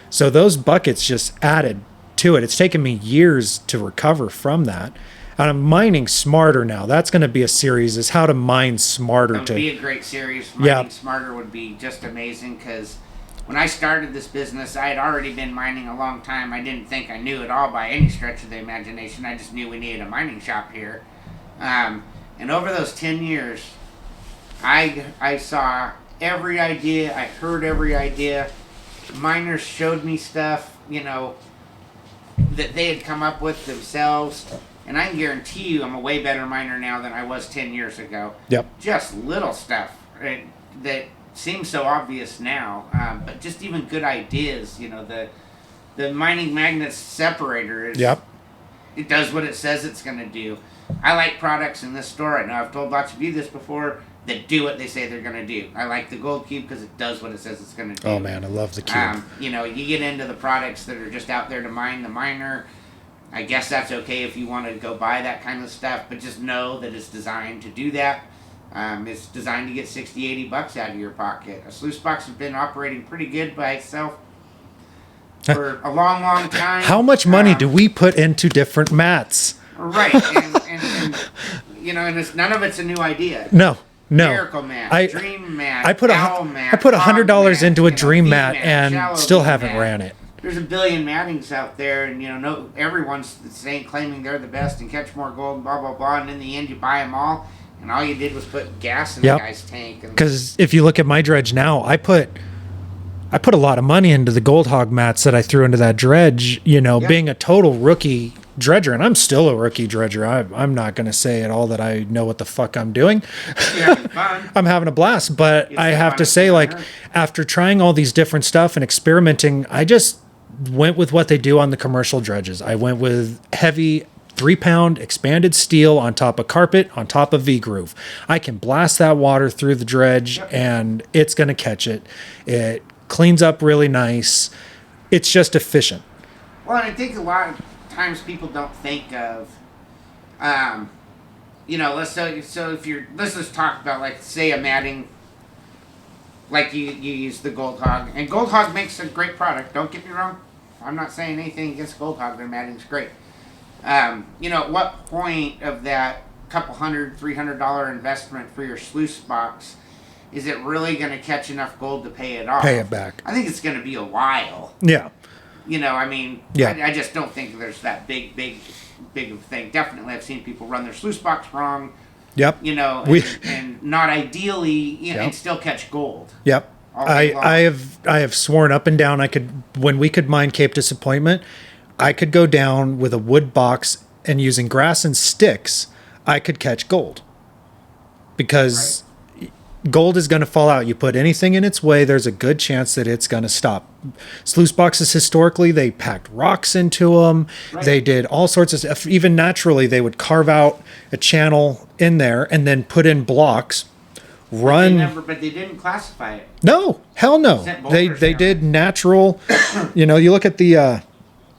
So those buckets just added to it. It's taken me years to recover from that. And I'm mining smarter now. That's going to be a series, is how to mine smarter. That would be a great series. Mining smarter would be just amazing, because when I started this business, I had already been mining a long time. I didn't think I knew it all by any stretch of the imagination. I just knew we needed a mining shop here. And over those 10 years, I saw every idea. I heard every idea. Miners showed me stuff, that they had come up with themselves. And I can guarantee you I'm a way better miner now than I was 10 years ago. Yep. Just little stuff that seems so obvious now. But just even good ideas, the mining magnets separator is... Yep. It does what it says it's going to do. I like products in this store. I know I've told lots of you this before, that do what they say they're going to do. I like the Gold Cube because it does what it says it's going to do. Oh man, I love the cube. You get into the products that are just out there to mine the miner. I guess that's okay if you want to go buy that kind of stuff, but just know that it's designed to do that. It's designed to get $60, $80 out of your pocket. A sluice box has been operating pretty good by itself for a long, long time. How much money do we put into different mats? Right, and it's, none of it's a new idea. No. Miracle mat, Dream mat, I put $100 into a Dream mat and still haven't ran it. There's a billion mattings out there, and everyone's claiming they're the best and catch more gold, blah blah blah. And in the end, you buy them all, and all you did was put gas in the guy's tank. Because if you look at my dredge now, I put a lot of money into the Gold Hog mats that I threw into that dredge. Being a total rookie dredger, and I'm still a rookie dredger. I'm not going to say at all that I know what the fuck I'm doing. You're having fun. I'm having a blast, but I have to say, after trying all these different stuff and experimenting, I just went with what they do on the commercial dredges. I went with heavy 3-pound expanded steel on top of carpet, on top of V-groove. I can blast that water through the dredge and it's going to catch it. It cleans up really nice. It's just efficient. Well, and I think a lot of times people don't think of, let's just talk about, say a matting like you use the Gold Hog, and Gold Hog makes a great product. Don't get me wrong. I'm not saying anything against Gold Hog. Their matting's great. You know, at what point of that couple $100, $300 investment for your sluice box is it really going to catch enough gold to pay it off? Pay it back. I think it's going to be a while. Yeah. You know, I mean, Yeah. I just don't think there's that big of a thing. Definitely, I've seen people run their sluice box wrong. Yep. You know, and not ideally, you know, Yep. and still catch gold. Yep. All day long. I have sworn up and down when we could mine Cape Disappointment, I could go down with a wood box and using grass and sticks, I could catch gold. Because gold is going to fall out. You put anything in its way, there's a good chance that it's going to stop. Sluice boxes, historically, they packed rocks into them. Right. They did all sorts of stuff. Even naturally, they would carve out a channel in there and then put in blocks. But they didn't classify it. No, hell no. Sent They boulders down. did natural. You know, you look at the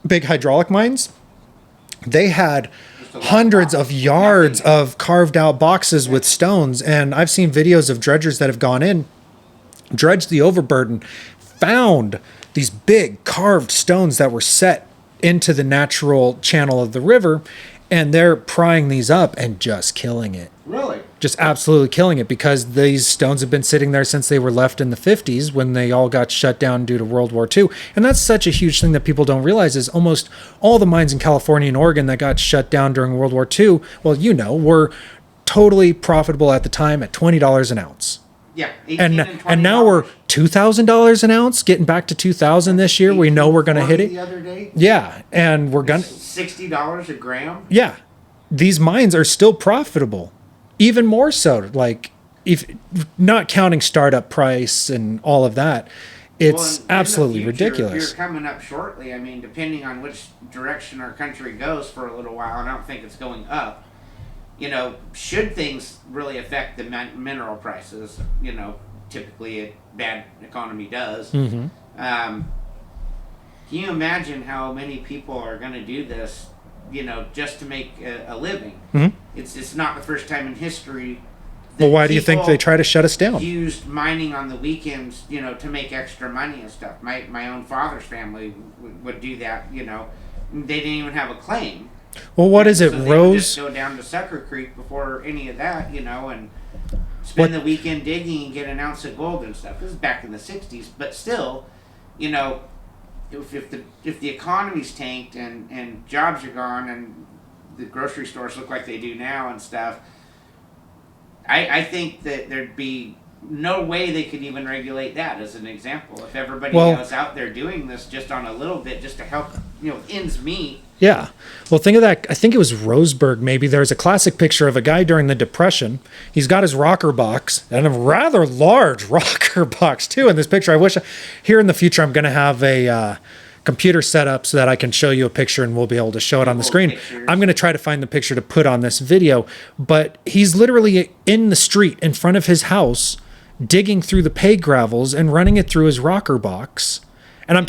big hydraulic mines. They had Just a lot hundreds of of boxes. yards Nothing. of carved out boxes with stones, and I've seen videos of dredgers that have gone in, dredged the overburden, found these big carved stones that were set into the natural channel of the river, and they're prying these up and just killing it. Really? Just absolutely killing it, because these stones have been sitting there since they were left in the 50s when they all got shut down due to World War II. And that's such a huge thing that people don't realize is almost all the mines in California and Oregon that got shut down during World War II, well, you know, were totally profitable at the time at $20 an ounce. Yeah. 18 And now we're $2,000 an ounce, getting back to 2,000 this year. We know we're going to hit The it. other day. Yeah, and we're going to $60 a gram. yeah, these mines are still profitable, even more so. Like, if not counting startup price and all of that, it's In the absolutely future, ridiculous. If you're coming up shortly, I mean, depending on which direction our country goes for a little while, and I don't think it's going up. You know, should things really affect the mineral prices, you know, typically a bad economy does. Mm-hmm. Can you imagine how many people are going to do this, you know, just to make a living? Mm-hmm. It's not the first time in history. Well, that why do you think people they try to shut us down? used mining on the weekends, you know, to make extra money and stuff. My own father's family would do that, you know. They didn't even have a claim. Well, what is it, So they would just Rose? go down to Sucker Creek before any of that, you know, and spend the weekend digging and get an ounce of gold and stuff. This is back in the '60s, but still, you know, if the economy's tanked and jobs are gone and the grocery stores look like they do now and stuff, I think that there'd be no way they could even regulate that as an example. If everybody was out there doing this just on a little bit, just to help, you know, ends meet. Yeah. Well, think of that. I think it was Roseburg, maybe. There's a classic picture of a guy during the Depression. He's got his rocker box, and a rather large rocker box, too, in this picture. I wish here in the future I'm going to have a computer set up so that I can show you a picture and we'll be able to show it on the screen. Pictures. I'm going to try to find the picture to put on this video, but he's literally in the street in front of his house, digging through the pay gravels and running it through his rocker box. And I'm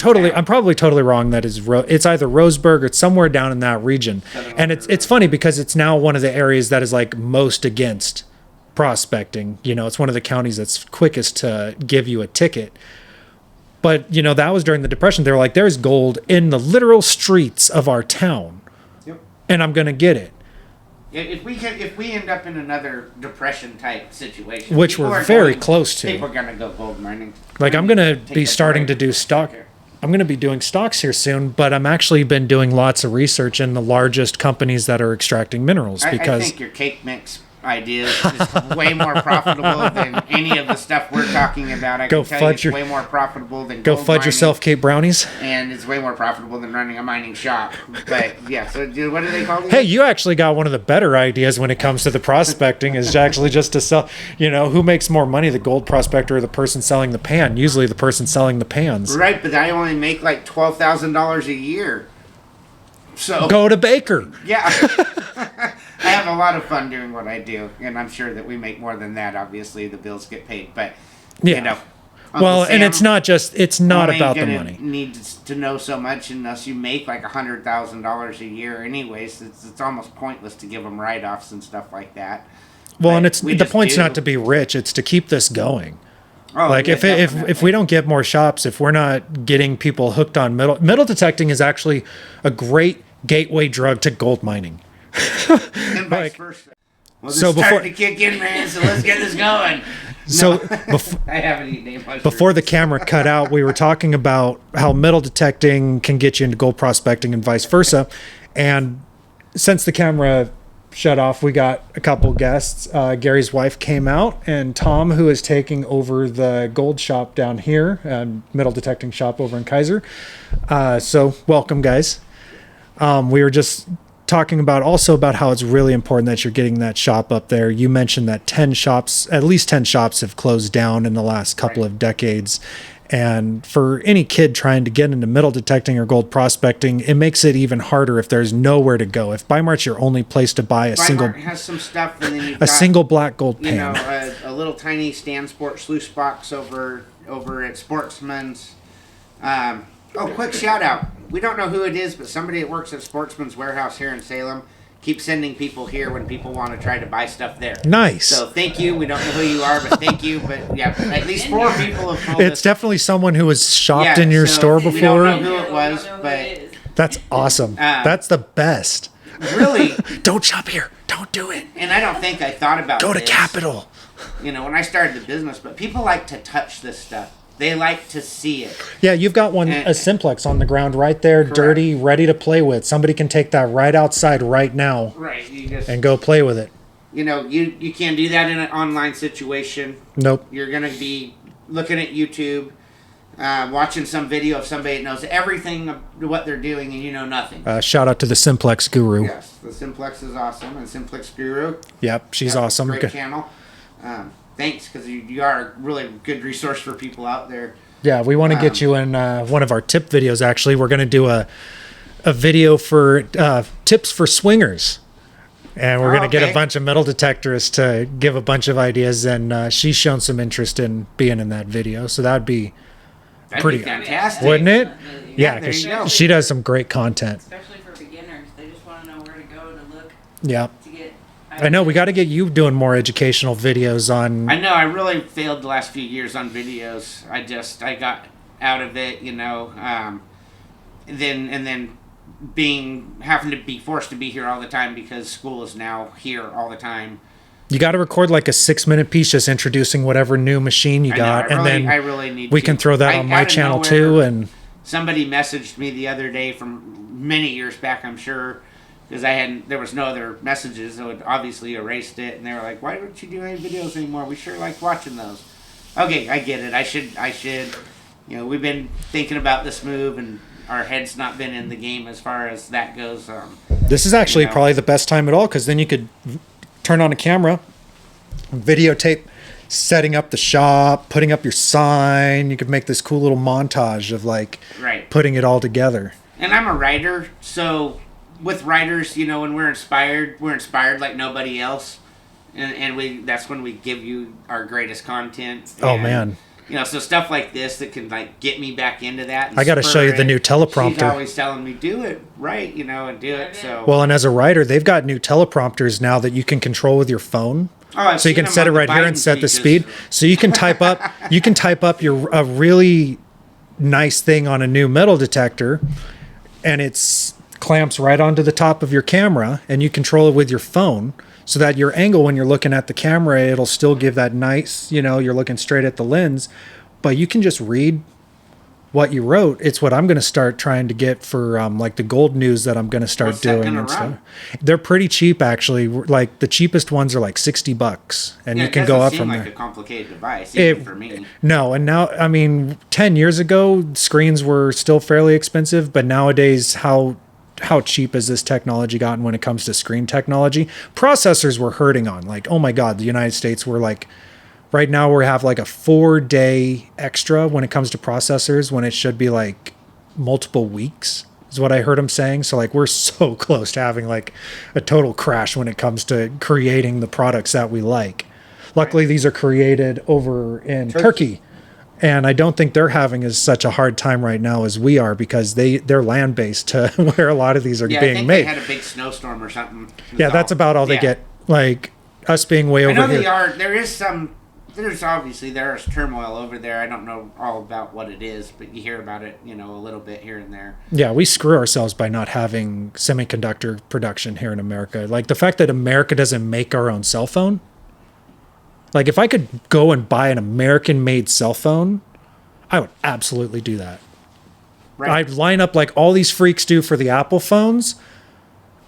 probably totally wrong. That is, it's either Roseburg or it's somewhere down in that region. And it's funny because it's now one of the areas that is like most against prospecting. You know, it's one of the counties that's quickest to give you a ticket. But, you know, that was during the Depression. They were like, there's gold in the literal streets of our town. Yep. And I'm going to get it. If we end up in another depression type situation, Which people we're are very going- close to. People are gonna go gold mining. Like, I'm going to Take be a starting break. to do stock. I'm going to be doing stocks here soon, but I'm actually been doing lots of research in the largest companies that are extracting minerals I because think your cake mix idea is way more profitable than any of the stuff we're talking about. I Go can tell you fudge it's your- way more profitable than go gold fudge mining, yourself, Cape Brownies. and it's way more profitable than running a mining shop. But yeah, so what do they call these? Hey, you actually got one of the better ideas when it comes to the prospecting is actually just to sell, you know, who makes more money, the gold prospector or the person selling the pan? Usually the person selling the pans. Right, but I only make like $12,000 a year. So Go to Baker. yeah. I have a lot of fun doing what I do, and I'm sure that we make more than that. Obviously, the bills get paid, but Yeah. you know. Well, Uncle and Sam it's not only about the gonna money. Need to know so much unless you make like $100,000 a year. Anyways, it's almost pointless to give them write-offs and stuff like that. Well, But and it's we the just point's do. not to be rich, it's to keep this going. Oh, Like yeah, if we don't get more shops, if we're not getting people hooked on metal detecting is actually a great gateway drug to gold mining. and vice like- versa. Well, so this is before- starting to kick in, man. So let's get this going. So I haven't eaten any mushrooms. before the camera cut out, we were talking about how metal detecting can get you into gold prospecting and vice versa. And since the camera shut off, we got a couple guests. Gary's wife came out, and Tom, who is taking over the gold shop down here, metal detecting shop over in Kaiser. So welcome, guys. We were just talking about how it's really important that you're getting that shop up there. You mentioned that at least 10 shops have closed down in the last couple of decades. And for any kid trying to get into metal detecting or gold prospecting, it makes it even harder if there's nowhere to go. If Bimart's your only place to buy Weimar has some stuff, and then you've got, single black gold you know, pan. a little tiny Stan Sport sluice box over at Sportsman's. Quick shout out. We don't know who it is, but somebody that works at Sportsman's Warehouse here in Salem keeps sending people here when people want to try to buy stuff there. Nice. So thank you. We don't know who you are, but thank you. But yeah, at least 4 people have told us. It's definitely someone who has shopped Yeah, in your so store we don't before. know who it was, but That's awesome. That's the best. really, Don't shop here. Don't do it. and I don't think I thought about Go to this, Capitol. You know, when I started the business, but people like to touch this stuff. They like to see it. Yeah, you've got one, And- a simplex on the ground right there, Correct. dirty, ready to play with. Somebody can take that right outside right now Right. You just, and go play with it. you know, you can't do that in an online situation. Nope. You're going to be looking at YouTube, watching some video of somebody that knows everything of what they're doing, and you know nothing. Shout out to the simplex guru. Yes, the Simplex is awesome, and Simplex Guru. Yep, she's Yep, awesome. Great Good. channel. Thanks, because you are a really good resource for people out there. Yeah, we want to get you in one of our tip videos. Actually, we're going to do a video for tips for swingers, and we're going to get Okay. a bunch of metal detectors to give a bunch of ideas. And she's shown some interest in being in that video, so that'd be That'd Pretty- be fantastic. wouldn't it? Yeah, there 'cause you go. she does some great content. Especially for beginners. They just want to know where to go to look Yeah, to get. I know. We got to get you doing more educational videos on. I know I really failed the last few years on videos. I got out of it, you know. Then having to be forced to be here all the time because school is now here all the time. You got to record like a 6-minute piece just introducing whatever new machine you I got, know, and then I really need. we to. can throw that I- on my out of channel nowhere, too. And somebody messaged me the other day from many years back, I'm sure, because there was no other messages, so it obviously erased it, and they were like, "Why don't you do any videos anymore? We sure like watching those." Okay, I get it. I should. You know, we've been thinking about this move, and our head's not been in the game as far as that goes. this is actually You know. probably the best time at all, because then you could turn on a camera, videotape setting up the shop, putting up your sign. You could make this cool little montage of like Right. putting it all together. And I'm a writer, so with writers, you know, when we're inspired like nobody else, and that's when we give you our greatest content. Oh, And, man. You know, so stuff like this that can like get me back into that. And I gotta spur show you the it. new teleprompter. She's always telling me do it right, you know, and do it. So Well, and as a writer, they've got new teleprompters now that you can control with your phone. Oh, I've So you seen can them set it on the right here and Biden set the speeches. speed. So you can type up your a really nice thing on a new metal detector, and it's clamps right onto the top of your camera, and you control it with your phone, so that your angle when you're looking at the camera, it'll still give that nice, you know, you're looking straight at the lens, but you can just read what you wrote. It's what I'm going to start trying to get for like the gold news that I'm going to start What's that doing gonna and stuff. run? They're pretty cheap actually. Like the cheapest ones are like $60, and Yeah, you it can go doesn't up seem from like there. a complicated device, even It- for me. No, and now I mean, 10 years ago, screens were still fairly expensive, but nowadays, how cheap has this technology gotten when it comes to screen technology? Processors were hurting on. Like, oh my God, the United States were like, right now we have like a 4-day extra when it comes to processors, when it should be like multiple weeks, is what I heard him saying. So like we're so close to having like a total crash when it comes to creating the products that we like. Luckily, these are created over in Turkey. And I don't think they're having as such a hard time right now as we are, because they're land based to where a lot of these are Yeah, I being think made. they had a big snowstorm or something. Yeah, that's about all they Yeah. get. Like us being way I over know here. they are. There is some there's obviously there's turmoil over there. I don't know all about what it is, but you hear about it, a little bit here and there. Yeah, we screw ourselves by not having semiconductor production here in America. Like the fact that America doesn't make our own cell phone. Like if I could go and buy an American-made cell phone, I would absolutely do that. Right. I'd line up like all these freaks do for the Apple phones.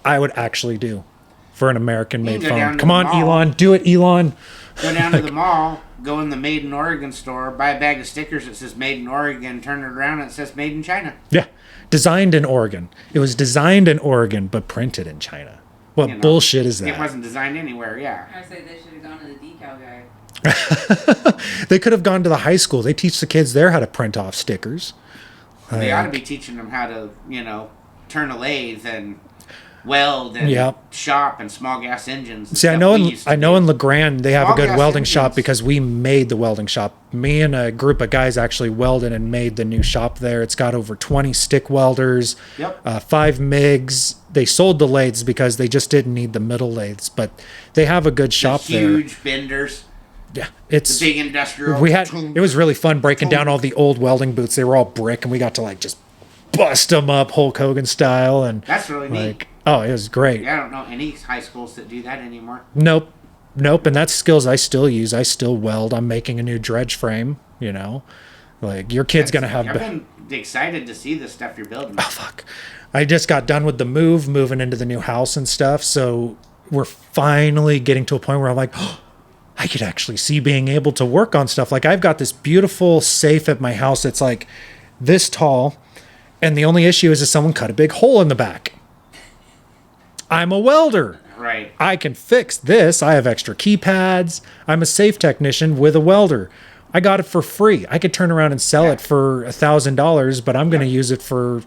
I would actually do for an American-made You can go down phone. to Come the on, mall. Elon, do it, Elon. Go down to the mall, go in the Made in Oregon store, buy a bag of stickers that says Made in Oregon, turn it around and it says Made in China. Yeah, designed in Oregon. It was designed in Oregon, but printed in China. What bullshit is It that? wasn't designed anywhere, yeah. I say they should have gone to the decal guy. They could have gone to the high school. They teach the kids there how to print off stickers. They ought to be teaching them how to, turn a lathe and weld and Yep. shop and small gas engines. And See, I stuff know we in used to I know do. in LeGrand they have a Small good gas welding engines. shop because we made the welding shop. Me and a group of guys actually welded and made the new shop there. It's got over 20 stick welders, Yep. 5 MIGs. They sold the lathes because they just didn't need the middle lathes, but they have a good shop The there. huge benders, Yeah, the it's big industrial. it was really fun breaking down all the old welding boots. They were all brick, and we got to like just bust them up Hulk Hogan style, and That's really neat. like oh, it was great. Yeah, I don't know any high schools that do that anymore. Nope. And that's skills I still use. I still weld. I'm making a new dredge frame, Like your kid's going to have... I've been excited to see the stuff you're building. Oh, fuck. I just got done with the moving into the new house and stuff. So we're finally getting to a point where I'm like, oh, I could actually see being able to work on stuff. Like I've got this beautiful safe at my house that's like this tall. And the only issue is that someone cut a big hole in the back. I'm a welder. Right. I can fix this. I have extra keypads. I'm a safe technician with a welder. I got it for free. I could turn around and sell it for $1,000, but I'm going to use it for,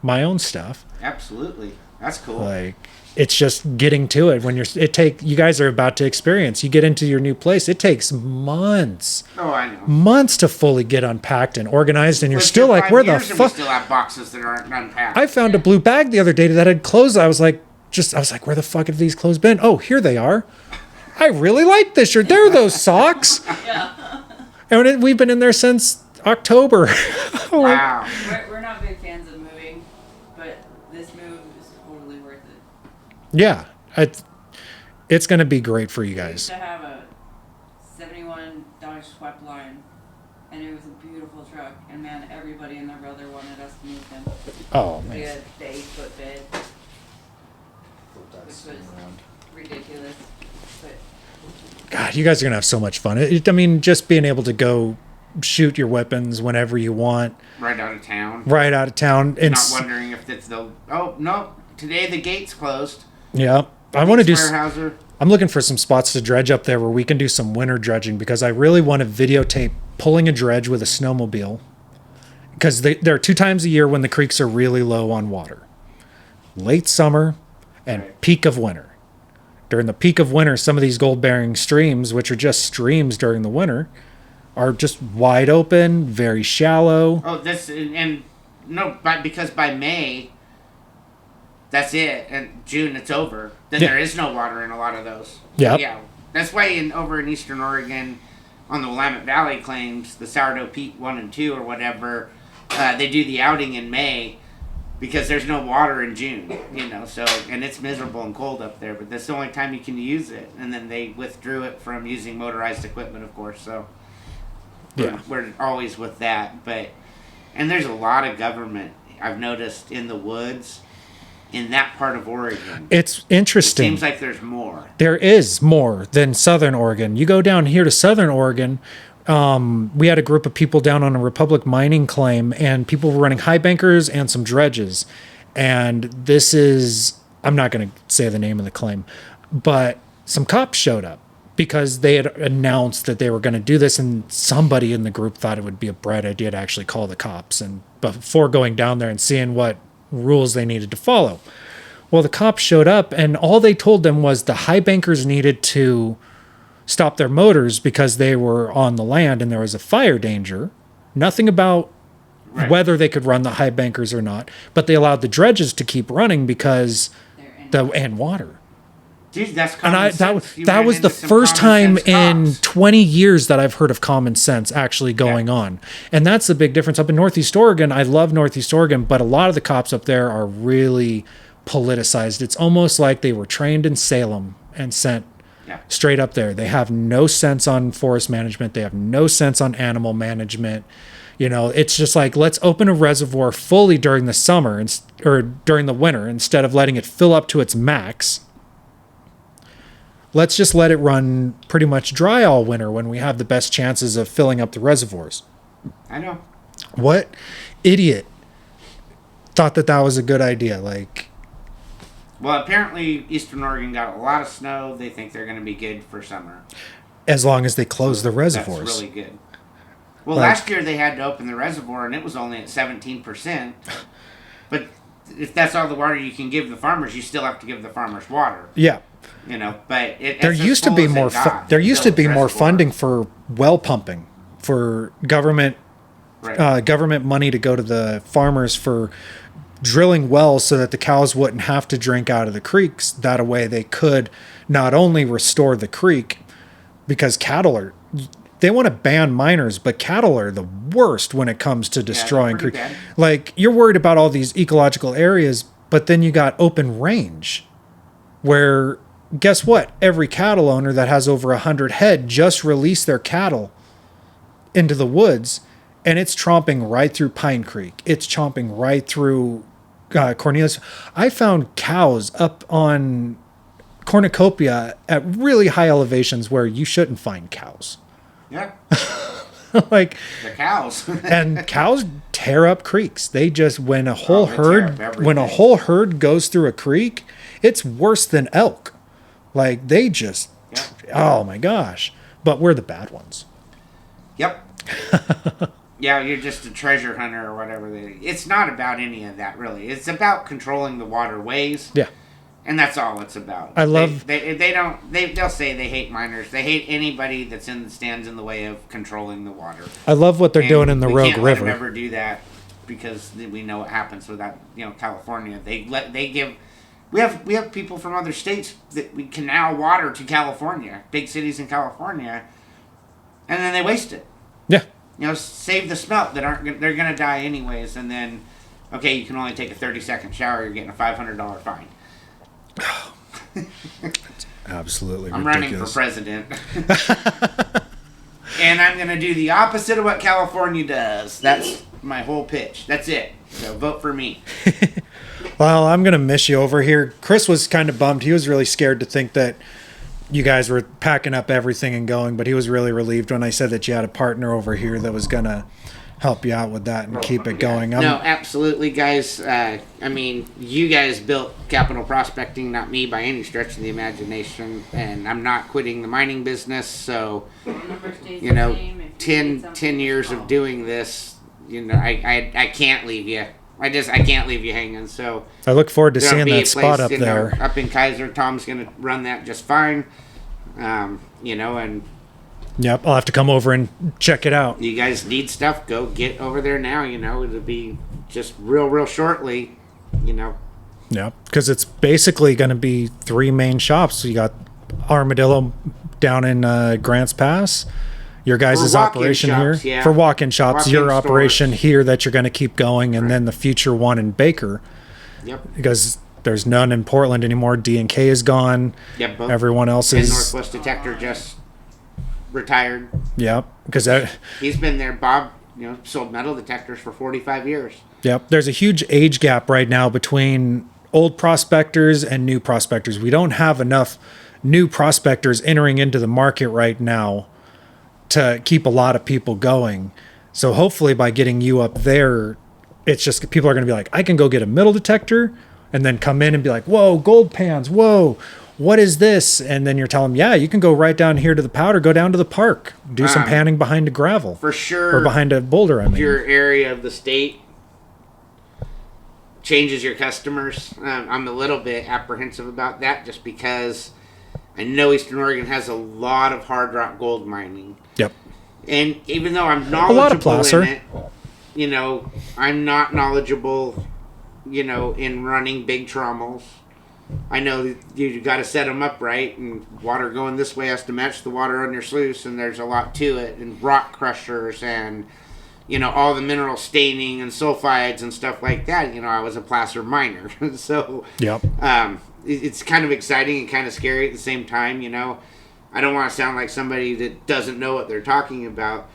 my own stuff. Absolutely. That's cool. Like it's just getting to it when you guys are about to experience. You get into your new place. It takes months. Oh, I know. Months to fully get unpacked and organized, and you're Lived still here like, 5 where the years and we fuck? still have boxes that aren't unpacked. I found a blue bag the other day that had clothes. I was like, where the fuck have these clothes been? Oh, here they are. I really like this shirt. There are those socks. Yeah. And we've been in there since October. Wow. We're not big fans of moving, but this move is totally worth it. Yeah, it's going to be great for you We used guys. to have a 71 Dodge swept line, and it was a beautiful truck. And man, everybody and their brother wanted us to move them. Oh, We man. had the 8-foot bed, which was ridiculous. But God, you guys are going to have so much fun. Just being able to go shoot your weapons whenever you want, Right out of town. right out of town. And Not wondering if it's oh, no. Today the gate's closed. yeah, I want to do... Warehouser. I'm looking for some spots to dredge up there where we can do some winter dredging because I really want to videotape pulling a dredge with a snowmobile. Because there are 2 times a year when the creeks are really low on water. Late summer and Right. peak of winter. During the peak of winter, some of these gold-bearing streams, which are just streams during the winter, are just wide open, very shallow. Oh, because by May, that's it, and June it's over. Then Yeah. there is no water in a lot of those. Yep. Yeah, that's why over in Eastern Oregon, on the Willamette Valley claims, the Sourdough Pete 1 and 2 or whatever, they do the outing in May because there's no water in June. So and it's miserable and cold up there, but that's the only time you can use it. And then they withdrew it from using motorized equipment, of course. So Yeah. we're always with that, and there's a lot of government I've noticed in the woods in that part of Oregon. It's It interesting. seems like there's more. There is more than Southern Oregon. You go down here to Southern Oregon. We had a group of people down on a Republic mining claim, and people were running high bankers and some dredges. And I'm not going to say the name of the claim, but some cops showed up because they had announced that they were going to do this, and somebody in the group thought it would be a bright idea to actually call the cops. And before going down there and seeing what rules they needed to follow. Well, the cops showed up, and all they told them was the high bankers needed to stop their motors because they were on the land and there was a fire danger. Nothing about Right. whether they could run the high bankers or not, but they allowed the dredges to keep running because they're in. and water. Geez, that's And common sense. You that ran was the into some first time common sense in cops. 20 years that I've heard of common sense actually going on. And that's the big difference. Up in Northeast Oregon, I love Northeast Oregon, but a lot of the cops up there are really politicized. It's almost like they were trained in Salem and sent Yeah. straight up there. They have no sense on forest management. They have no sense on animal management. You know, it's just like, let's open a reservoir fully during the summer or during the winter instead of letting it fill up to its max. Let's just let it run pretty much dry all winter when we have the best chances of filling up the reservoirs. I know. What idiot thought that was a good idea? Like, Well, apparently Eastern Oregon got a lot of snow. They think they're going to be good for summer. as long as they close the That's reservoirs. really good. Well, Like- last year they had to open the reservoir, and it was only at 17%. But if that's all the water you can give the farmers, you still have to give the farmers water. Yeah. You know, but There used to be more there used to be more funding for well pumping, for government Right. government money to go to the farmers for drilling wells so that the cows wouldn't have to drink out of the creeks. That way they could not only restore the creek, because they want to ban miners, but cattle are the worst when it comes to destroying pretty creek. bad. Like, you're worried about all these ecological areas, but then you got open range where, guess what? Every cattle owner that has over 100 head just released their cattle into the woods, and it's tromping right through Pine Creek. It's chomping right through Cornelius. I found cows up on cornucopia at really high elevations where you shouldn't find cows. Yeah, Like, the cows. and cows tear up creeks. They just, when a whole they tear up herd when a everything. whole herd goes through a creek, it's worse than elk. Like, they just, Yeah. oh my gosh. But we're the bad ones. Yep. Yeah, you're just a treasure hunter or whatever. It's not about any of that, really. It's about controlling the waterways. Yeah. And that's all it's about. I love- They'll say they hate miners. They hate anybody stands in the way of controlling the water. I love what they're And doing in the we Rogue can't let them River. ever do that because we know what happens with that. You know, California. We have people from other states that we canal water to California, big cities in California, and then they waste it. Yeah. You know, save the smelt they're gonna die anyways, and then okay, you can only take a 30-second shower. You're getting a $500 fine. Absolutely I'm ridiculous. running for president. And I'm going to do the opposite of what California does. That's my whole pitch. That's it. So vote for me. Well, I'm going to miss you over here. Chris was kind of bummed. He was really scared to think that you guys were packing up everything and going, but he was really relieved when I said that you had a partner over here that was going to help you out with that and keep it going. No, absolutely, guys. I mean, you guys built Capital Prospecting, not me by any stretch of the imagination. And I'm not quitting the mining business. So, Number stays you the know, same. If you 10 need something, 10 years call. of doing this, you know, I can't leave you. I can't leave you hanging. So I look forward to there'll seeing be a that spot place, up you know, there. up in Kaiser. Tom's going to run that just fine. You know, and Yep, I'll have to come over and check it out. you guys need stuff, go get over there now. You know, it'll be just real shortly. You know, Yep, because it's basically going to be 3 main shops. So you got Armadillo down in Grants Pass, your guys' For walk-in operation shops, here yeah. for walk-in shops, Walk-in your stores. operation here that you're going to keep going, and then the future one in Baker, yep, because there's none in Portland anymore. D&K is gone. yep. Both. Everyone else And is, Northwest Detector just retired. yep, because He's been there. Bob, you know, sold metal detectors for 45 years. yep, there's a huge age gap right now between old prospectors and new prospectors. We don't have enough new prospectors entering into the market right now to keep a lot of people going. So hopefully by getting you up there, it's just people are going to be like, I can go get a metal detector and then come in and be like, whoa, gold pans, whoa, what is this? And then you're telling them, yeah, you can go right down here to the powder, go down to the park, do some panning behind a gravel For sure, or behind a boulder. I mean, your area of the state changes your customers. I'm a little bit apprehensive about that just because I know Eastern Oregon has a lot of hard rock gold mining. yep. And even though I'm lot of knowledgeable placer. in it, you know, I'm not knowledgeable, you know, in running big trommels. I know that you got to set them up right, and water going this way has to match the water on your sluice, and there's a lot to it, and rock crushers, and all the mineral staining and sulfides and stuff like that. I was a placer miner, so Yep. It's kind of exciting and kind of scary at the same time. I don't want to sound like somebody that doesn't know what they're talking about,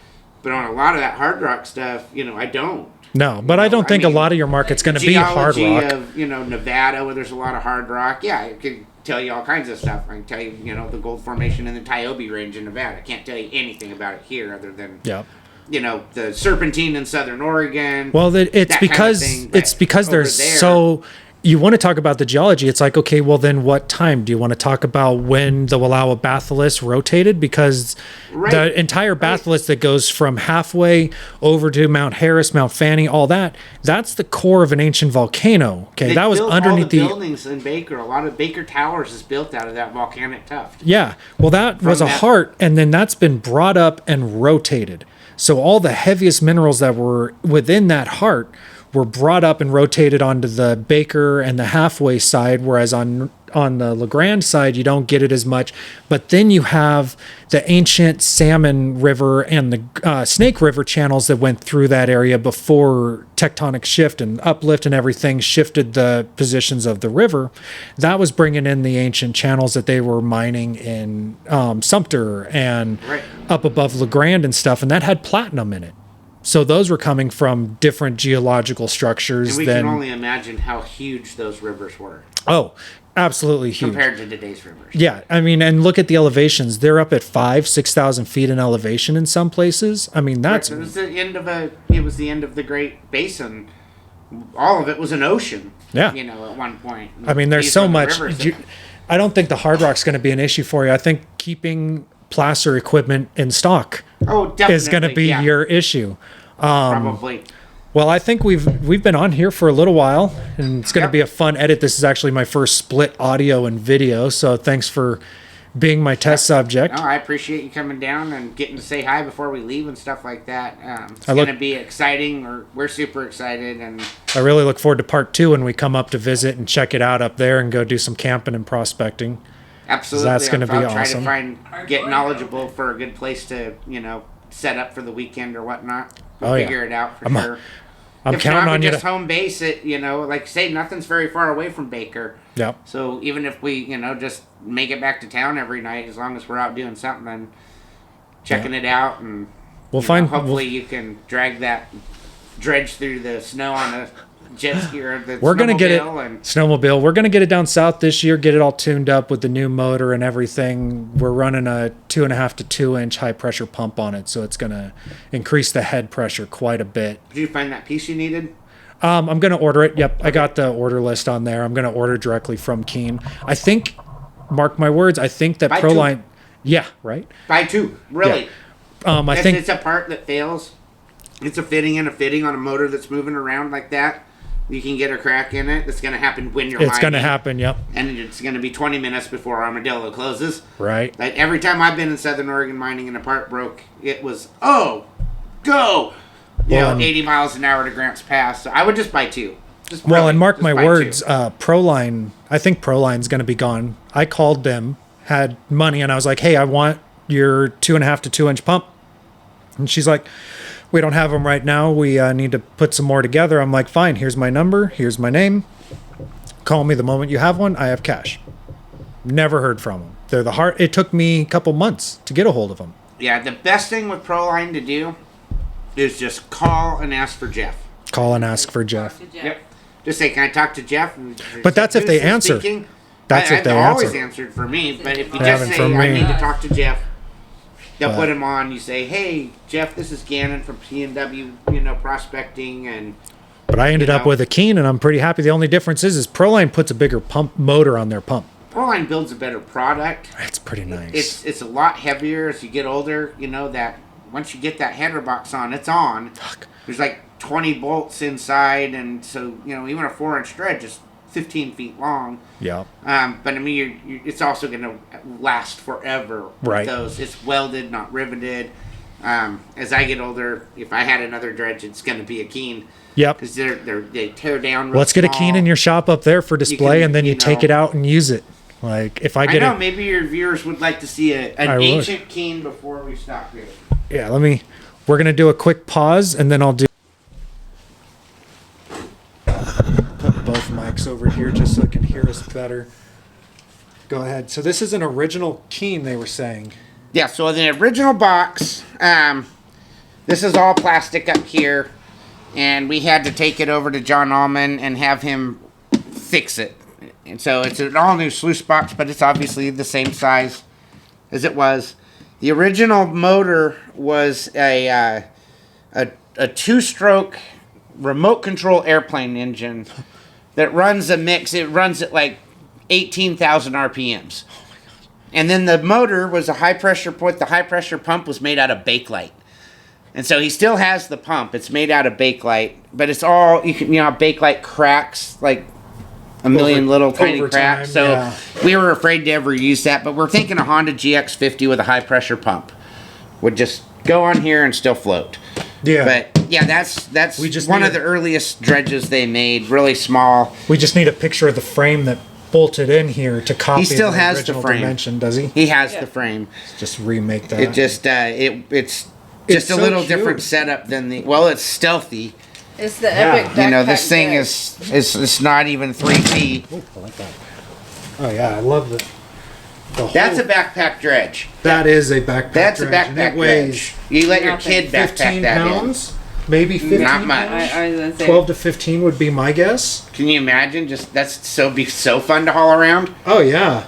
but on a lot of that hard rock stuff, I don't. No, but I don't think a lot of your market's going to be hard rock. Of Nevada, where there's a lot of hard rock. Yeah, I can tell you all kinds of stuff. I can tell you the Gold Formation in the Tiobe Range in Nevada. I can't tell you anything about it here other than Yep. The Serpentine in Southern Oregon. Well, it's because there's so. You want to talk about the geology. It's like, okay, well then what time? Do you want to talk about when the Wallowa batholith rotated? Because the entire batholith that goes from halfway over to Mount Harris, Mount Fanning, all that's the core of an ancient volcano. Okay, that was underneath all the buildings in Baker. A lot of Baker Towers is built out of that volcanic tuft. Yeah, well that was a heart, and then that's been brought up and rotated. So all the heaviest minerals that were within that heart were brought up and rotated onto the Baker and the halfway side, whereas on the LeGrand side, you don't get it as much. But then you have the ancient Salmon River and the Snake River channels that went through that area before tectonic shift and uplift and everything shifted the positions of the river. That was bringing in the ancient channels that they were mining in Sumter and up above LeGrand and stuff, and that had platinum in it. So those were coming from different geological structures. And we can only imagine how huge those rivers were. Oh, absolutely huge. Compared to today's rivers. Yeah, I mean, and look at the elevations. They're up at 5,000-6,000 feet in elevation in some places. I mean, that's... It was the end of the Great Basin. All of it was an ocean. Yeah. At one point. I mean, there's so much... I don't think the hard rock's going to be an issue for you. I think keeping placer equipment in stock is going to be your issue. Probably. Well, I think we've been on here for a little while, and it's going to be a fun edit. This is actually my first split audio and video, so thanks for being my test subject. No, I appreciate you coming down and getting to say hi before we leave and stuff like that. It's going to be exciting. We're super excited, and I really look forward to part 2 when we come up to visit and check it out up there and go do some camping and prospecting. Absolutely. That's going to be awesome. Try to get knowledgeable for a good place to, set up for the weekend or whatnot. We'll figure it out for sure. I'm counting on you. Just home base it, like I say, nothing's very far away from Baker. Yep. So even if we, just make it back to town every night, as long as we're out doing something and checking it out, and hopefully you can drag that dredge through the snow on a jet ski or the we're gonna get it snowmobile. We're gonna get it down south this year, get it all tuned up with the new motor and everything. We're running a 2.5 to 2 inch high pressure pump on it, so it's gonna increase the head pressure quite a bit. Did you find that piece you needed? I'm gonna order it. Yep, I got the order list on there. I'm gonna order directly from Keen. I think, mark my words, I think that Proline. Yeah, right. Buy 2, really. Yeah. I think it's a part that fails. It's a fitting on a motor that's moving around like that. You can get a crack in it. It's going to happen when you're mining. It's going to happen, yep. And it's going to be 20 minutes before Armadillo closes. Right. Like every time I've been in Southern Oregon mining and a part broke, it was, go! 80 miles an hour to Grants Pass. So I would just buy 2. And mark my words, Proline, I think Proline's going to be gone. I called them, had money, and I was like, hey, I want your 2.5 to 2 inch pump. And she's like, we don't have them right now. We need to put some more together. I'm like, fine, here's my number. Here's my name. Call me the moment you have one. I have cash. Never heard from them. They're the heart. It took me a couple months to get a hold of them. Yeah, the best thing with Proline to do is just call and ask for Jeff. Call and ask for Jeff. Yep. Just say, can I talk to Jeff? But that's if they answer. That's if they answer. Always answered for me, but if you just say, I need to talk to Jeff, they'll put him on. You say, hey, Jeff, this is Gannon from P&W, prospecting. But I ended up with a Keen, and I'm pretty happy. The only difference is Proline puts a bigger pump motor on their pump. Proline builds a better product. It's pretty nice. It's a lot heavier as you get older. That once you get that header box on, it's on. Fuck. There's like 20 bolts inside, and so, even a 4-inch dredge is 15 feet long. Yeah. But I mean, it's also going to last forever. Right. With those, it's welded, not riveted. As I get older, if I had another dredge, it's going to be a Keen. Yep. Because they tear down real Let's get a small. Keen in your shop up there for display, can, and then you you take know- it out and use it. Like if I I get know, it, maybe your viewers would like to see an I would. ancient Keen before we stop here. yeah. We're gonna do a quick pause, and then I'll do. Put both mics over here just so it can hear us better. Go ahead. So this is an original Keen, they were saying. Yeah, so the original box, this is all plastic up here, and we had to take it over to John Allman and have him fix it. And so it's an all-new sluice box, but it's obviously the same size as it was. The original motor was a two-stroke remote control airplane engine that runs a mix. It runs at like 18,000 RPMs. And then the motor was a high-pressure pump. The high-pressure pump was made out of Bakelite. And so he still has the pump. It's made out of Bakelite. But it's all, Bakelite cracks like a million little tiny over cracks. time, So we were afraid to ever use that. But we're thinking a Honda GX50 with a high-pressure pump would just go on here and still float. Yeah. But yeah, that's We just one need of the earliest dredges they made, really small. We just need a picture of the frame that bolted in here to copy. He still the has the original frame. dimension, does he? He has the frame. Just remake that. It just it's It's a so little cute. different setup than it's stealthy. It's the epic backpack. This thing dredge. is it's not even 3 feet. Oh, I like that. Oh yeah, I love the whole. That's a backpack dredge. That is a backpack. That's a dredge, and backpack it weighs dredge. You let your Nothing. kid backpack 15 that pounds, maybe 15. Not much. pounds? I was gonna say 12 to 15 would be my guess. in. Can you imagine? Just be so fun to haul around. Oh yeah.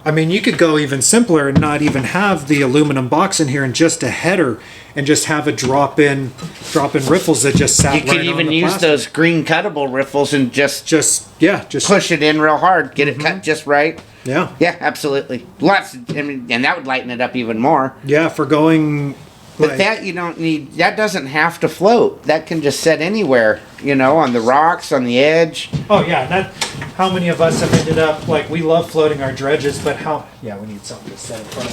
I mean, you could go even simpler and not even have the aluminum box in here and just a header and just have a drop-in riffles that just sat You right could on even the use plastic. those green cuttable riffles and just Just push it in real hard, get it cut just right. yeah. Yeah, absolutely. And that would lighten it up even more. Yeah, for going But like, that you don't need. That doesn't have to float. That can just set anywhere. On the rocks, on the edge. oh yeah, how many of us have ended up like we love floating our dredges, but we need something to set in front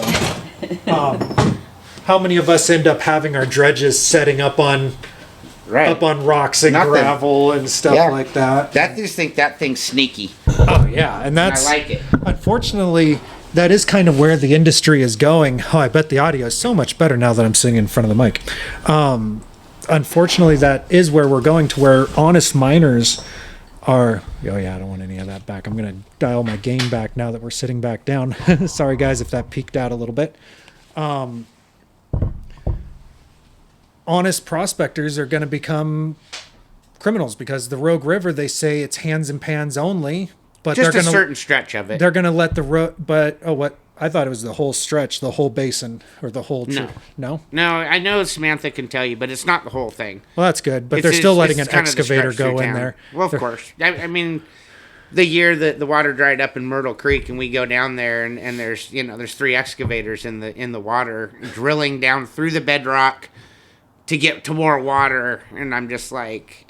of them. How many of us end up having our dredges setting up on Right. rocks and Nothing. gravel and stuff Yeah. like that? That just think that thing's sneaky. Oh yeah, and And that's I like it. unfortunately that is kind of where the industry is going. Oh, I bet the audio is so much better now that I'm sitting in front of the mic. Unfortunately, that is where we're going, to where honest miners are. Oh yeah, I don't want any of that back. I'm gonna dial my gain back now that we're sitting back down. Sorry guys if that peaked out a little bit. Honest prospectors are going to become criminals because the Rogue River, they say it's hands and pans only, but Just they're a going to certain stretch of it. they're going to let the road. But what I thought it was the whole stretch, the whole basin, or the whole. No. No, I know Samantha can tell you, but it's not the whole thing. Well, that's good, but It's- they're still it's- letting it's an kind of the excavator stretch go through in town. there. Well, of They're- course. I mean, the year that the water dried up in Myrtle Creek, and we go down there, and there's 3 excavators in the water drilling down through the bedrock to get to more water, and I'm just like,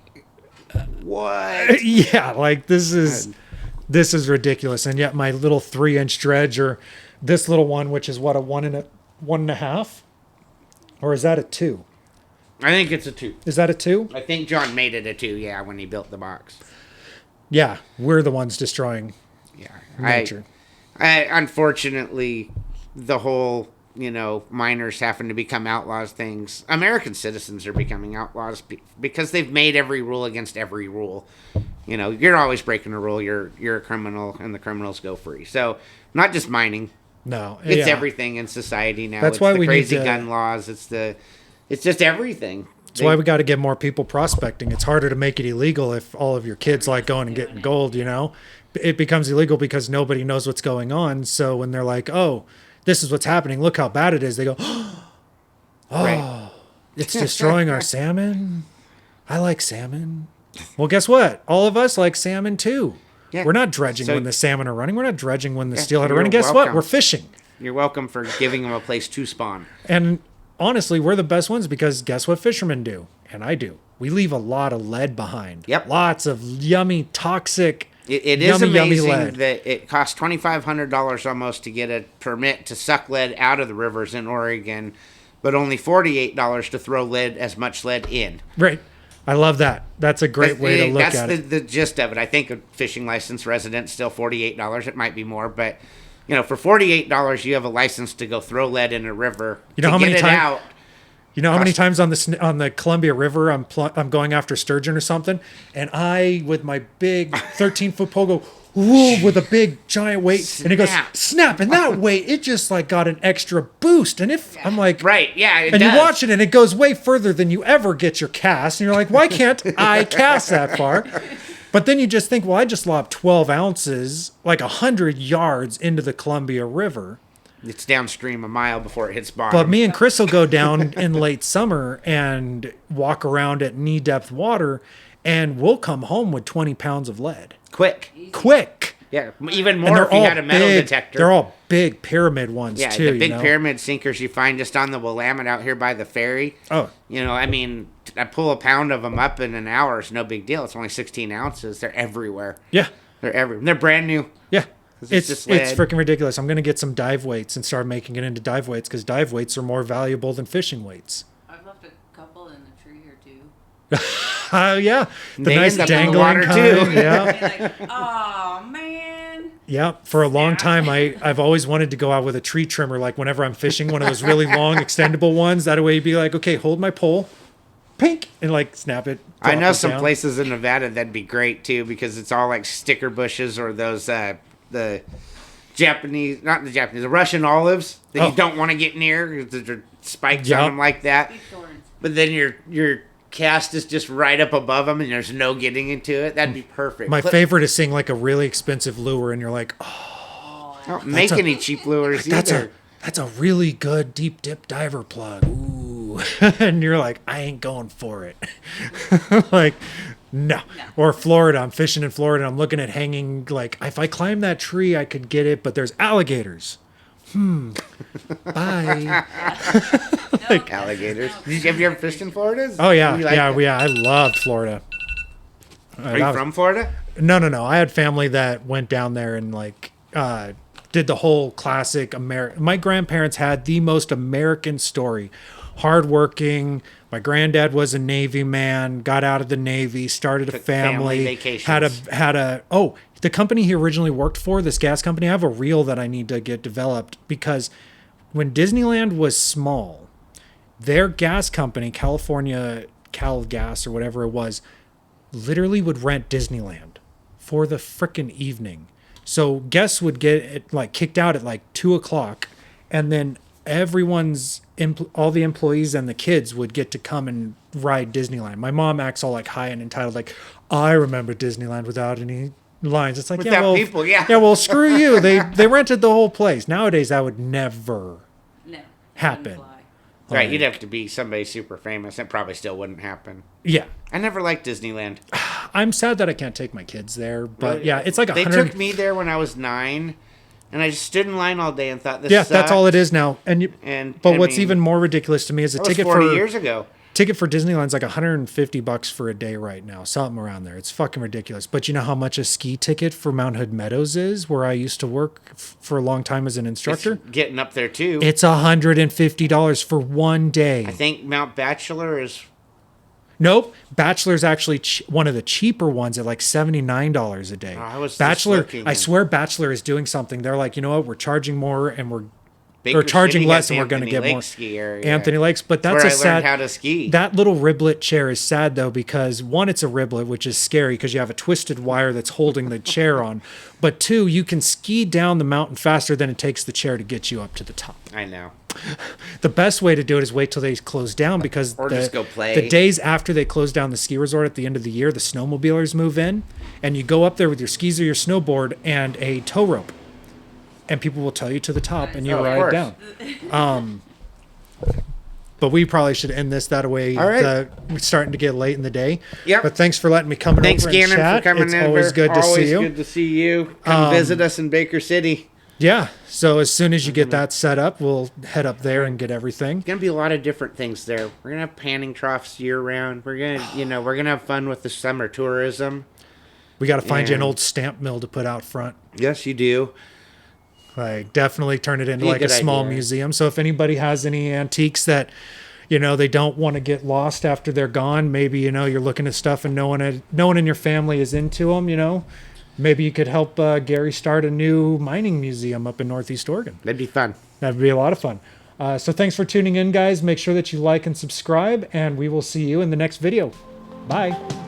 what? Yeah, like this is ridiculous, and yet my little 3-inch dredge, or this little one, which is what, a 1.5, or is that a 2? I think it's a 2. Is that a 2? I think John made it a 2. Yeah, when he built the box. Yeah, we're the ones destroying Yeah, nature. I unfortunately, the whole miners having to become outlaws things. American citizens are becoming outlaws because they've made every rule against every rule. You're always breaking a rule. You're a criminal, and the criminals go free. So not just mining. No, It's yeah. everything in society now. That's it's why the we need crazy to- gun laws. It's just everything. That's why we got to get more people prospecting. It's harder to make it illegal if all of your kids like going and getting gold, It becomes illegal because nobody knows what's going on. So when they're like, oh, this is what's happening, look how bad it is, they go, oh, Right. it's destroying our salmon. I like salmon. Well, guess what? All of us like salmon too. Yeah. We're not dredging So- when the salmon are running. We're not dredging when the Yeah, steelhead are you're running. Guess what? welcome. We're fishing. You're welcome for giving them a place to spawn. And honestly, we're the best ones because guess what fishermen do? And I do. We leave a lot of lead behind. Yep. Lots of yummy, toxic, It is yummy amazing lead. that it costs $2,500 almost to get a permit to suck lead out of the rivers in Oregon, but only $48 to throw as much lead in. Right. I love that. That's a great way to look at it. That's the gist of it. I think a fishing license resident still $48. It might be more, but for $48 you have a license to go throw lead in a river. You know how many times? You know how many Cost- times on the Columbia River I'm going after sturgeon or something, and I with my big 13-foot pole go whoa with a big giant weight, and it goes snap, and that weight it just like got an extra boost, and if I'm like right, yeah, it and does. you watch it and it goes way further than you ever get your cast, and you're like, why can't I cast that far? But then you just think, well, I just lobbed 12 ounces, like 100 yards into the Columbia River. It's downstream a mile before it hits bottom. But me and Chris will go down in late summer and walk around at knee depth water, and we'll come home with 20 pounds of lead. Quick. Yeah, even more if you had a metal detector. They're all big pyramid ones, too. The big pyramid sinkers you find just on the Willamette out here by the ferry. Oh. I pull a pound of them up in an hour. It's no big deal. It's only 16 ounces. They're everywhere. Yeah. They're brand new. Yeah. It's freaking ridiculous. I'm going to get some dive weights and start making it into dive weights because dive weights are more valuable than fishing weights. I've left a couple in the tree or two. Yeah. The they nice end up in the dangling water kind. too. Yeah. Like, oh man. Yeah, for a long time, I've always wanted to go out with a tree trimmer, like whenever I'm fishing, one of those really long, extendable ones. That way you'd be like, okay, hold my pole, pink, and like snap it. I know it some down. places in Nevada that'd be great too because it's all like sticker bushes or those the Russian olives that you don't want to get near. There's spikes on them like that. But then your cast is just right up above them and there's no getting into it. That'd be perfect. My favorite is seeing like a really expensive lure and you're like, oh, don't make any cheap lures either. That's a really good deep dip diver plug. Ooh. And you're like, I ain't going for it. Like, no. Or Florida. I'm fishing in Florida. I'm looking at hanging, like, if I climb that tree, I could get it, but there's alligators. Bye. Like alligators. Have you ever fished in Florida? Oh, yeah. Yeah. I loved Florida. Are you from Florida? No. I had family that went down there and, like, did the whole classic My grandparents had the most American story. Hardworking. My granddad was a Navy man, got out of the Navy, started a family vacations. The company he originally worked for, this gas company, I have a reel that I need to get developed because when Disneyland was small, their gas company, California Cal Gas or whatever it was, literally would rent Disneyland for the frickin' evening. So guests would get it like kicked out at like 2:00, and then all the employees and the kids would get to come and ride Disneyland. My mom acts all like high and entitled, like, I remember Disneyland without any lines. It's like, without people, yeah, well, screw you. They rented the whole place. Nowadays, that would never happen. Right, you'd have to be somebody super famous. It probably still wouldn't happen. Yeah. I never liked Disneyland. I'm sad that I can't take my kids there, but Really? yeah, it's like They took me there when I was 9, and I just stood in line all day and thought this Yeah, sucked. that's all it is now. But what's even more ridiculous to me is a that was ticket 40 for years ago. Ticket for Disneyland's like $150 for a day right now, something around there. It's fucking ridiculous. But you know how much a ski ticket for Mount Hood Meadows is, where I used to work for a long time as an instructor? It's getting up there too. It's $150 for one day. I think Mount Bachelor is. Nope, Bachelor's actually one of the cheaper ones at like $79 a day. I was Bachelor. just looking I swear, Bachelor is doing something. They're like, you know what? We're charging more, and we're Baker charging City less, has and we're going to Anthony get Lake more. Ski area. Anthony Lakes, but that's where a I sad. learned how to ski. That little riblet chair is sad though because one, it's a riblet, which is scary because you have a twisted wire that's holding the chair on. But two, you can ski down the mountain faster than it takes the chair to get you up to the top. I know. The best way to do it is wait till they close down because just go play. The days after they close down the ski resort at the end of the year, the snowmobilers move in, and you go up there with your skis or your snowboard and a tow rope, and people will tow you to the top, and you ride down. But we probably should end this that way. All right. We're starting to get late in the day. Yep. But thanks for letting me come over and Gannon, chat. for coming it's in. always good to see you. Always good to see you. Come visit us in Baker City. Yeah. So as soon as you get that set up, we'll head up there and get everything. It's gonna be a lot of different things there. We're gonna have panning troughs year round. We're gonna, we're gonna have fun with the summer tourism. We got to find you an old stamp mill to put out front. Yes, you do. Like, definitely turn it into Be a like a good small idea. museum. So if anybody has any antiques that, you know, they don't want to get lost after they're gone, maybe, you know, you're looking at stuff and no one in your family is into them, you know, maybe you could help Gary start a new mining museum up in Northeast Oregon. That'd be fun. That'd be a lot of fun. So thanks for tuning in, guys. Make sure that you like and subscribe, and we will see you in the next video. Bye.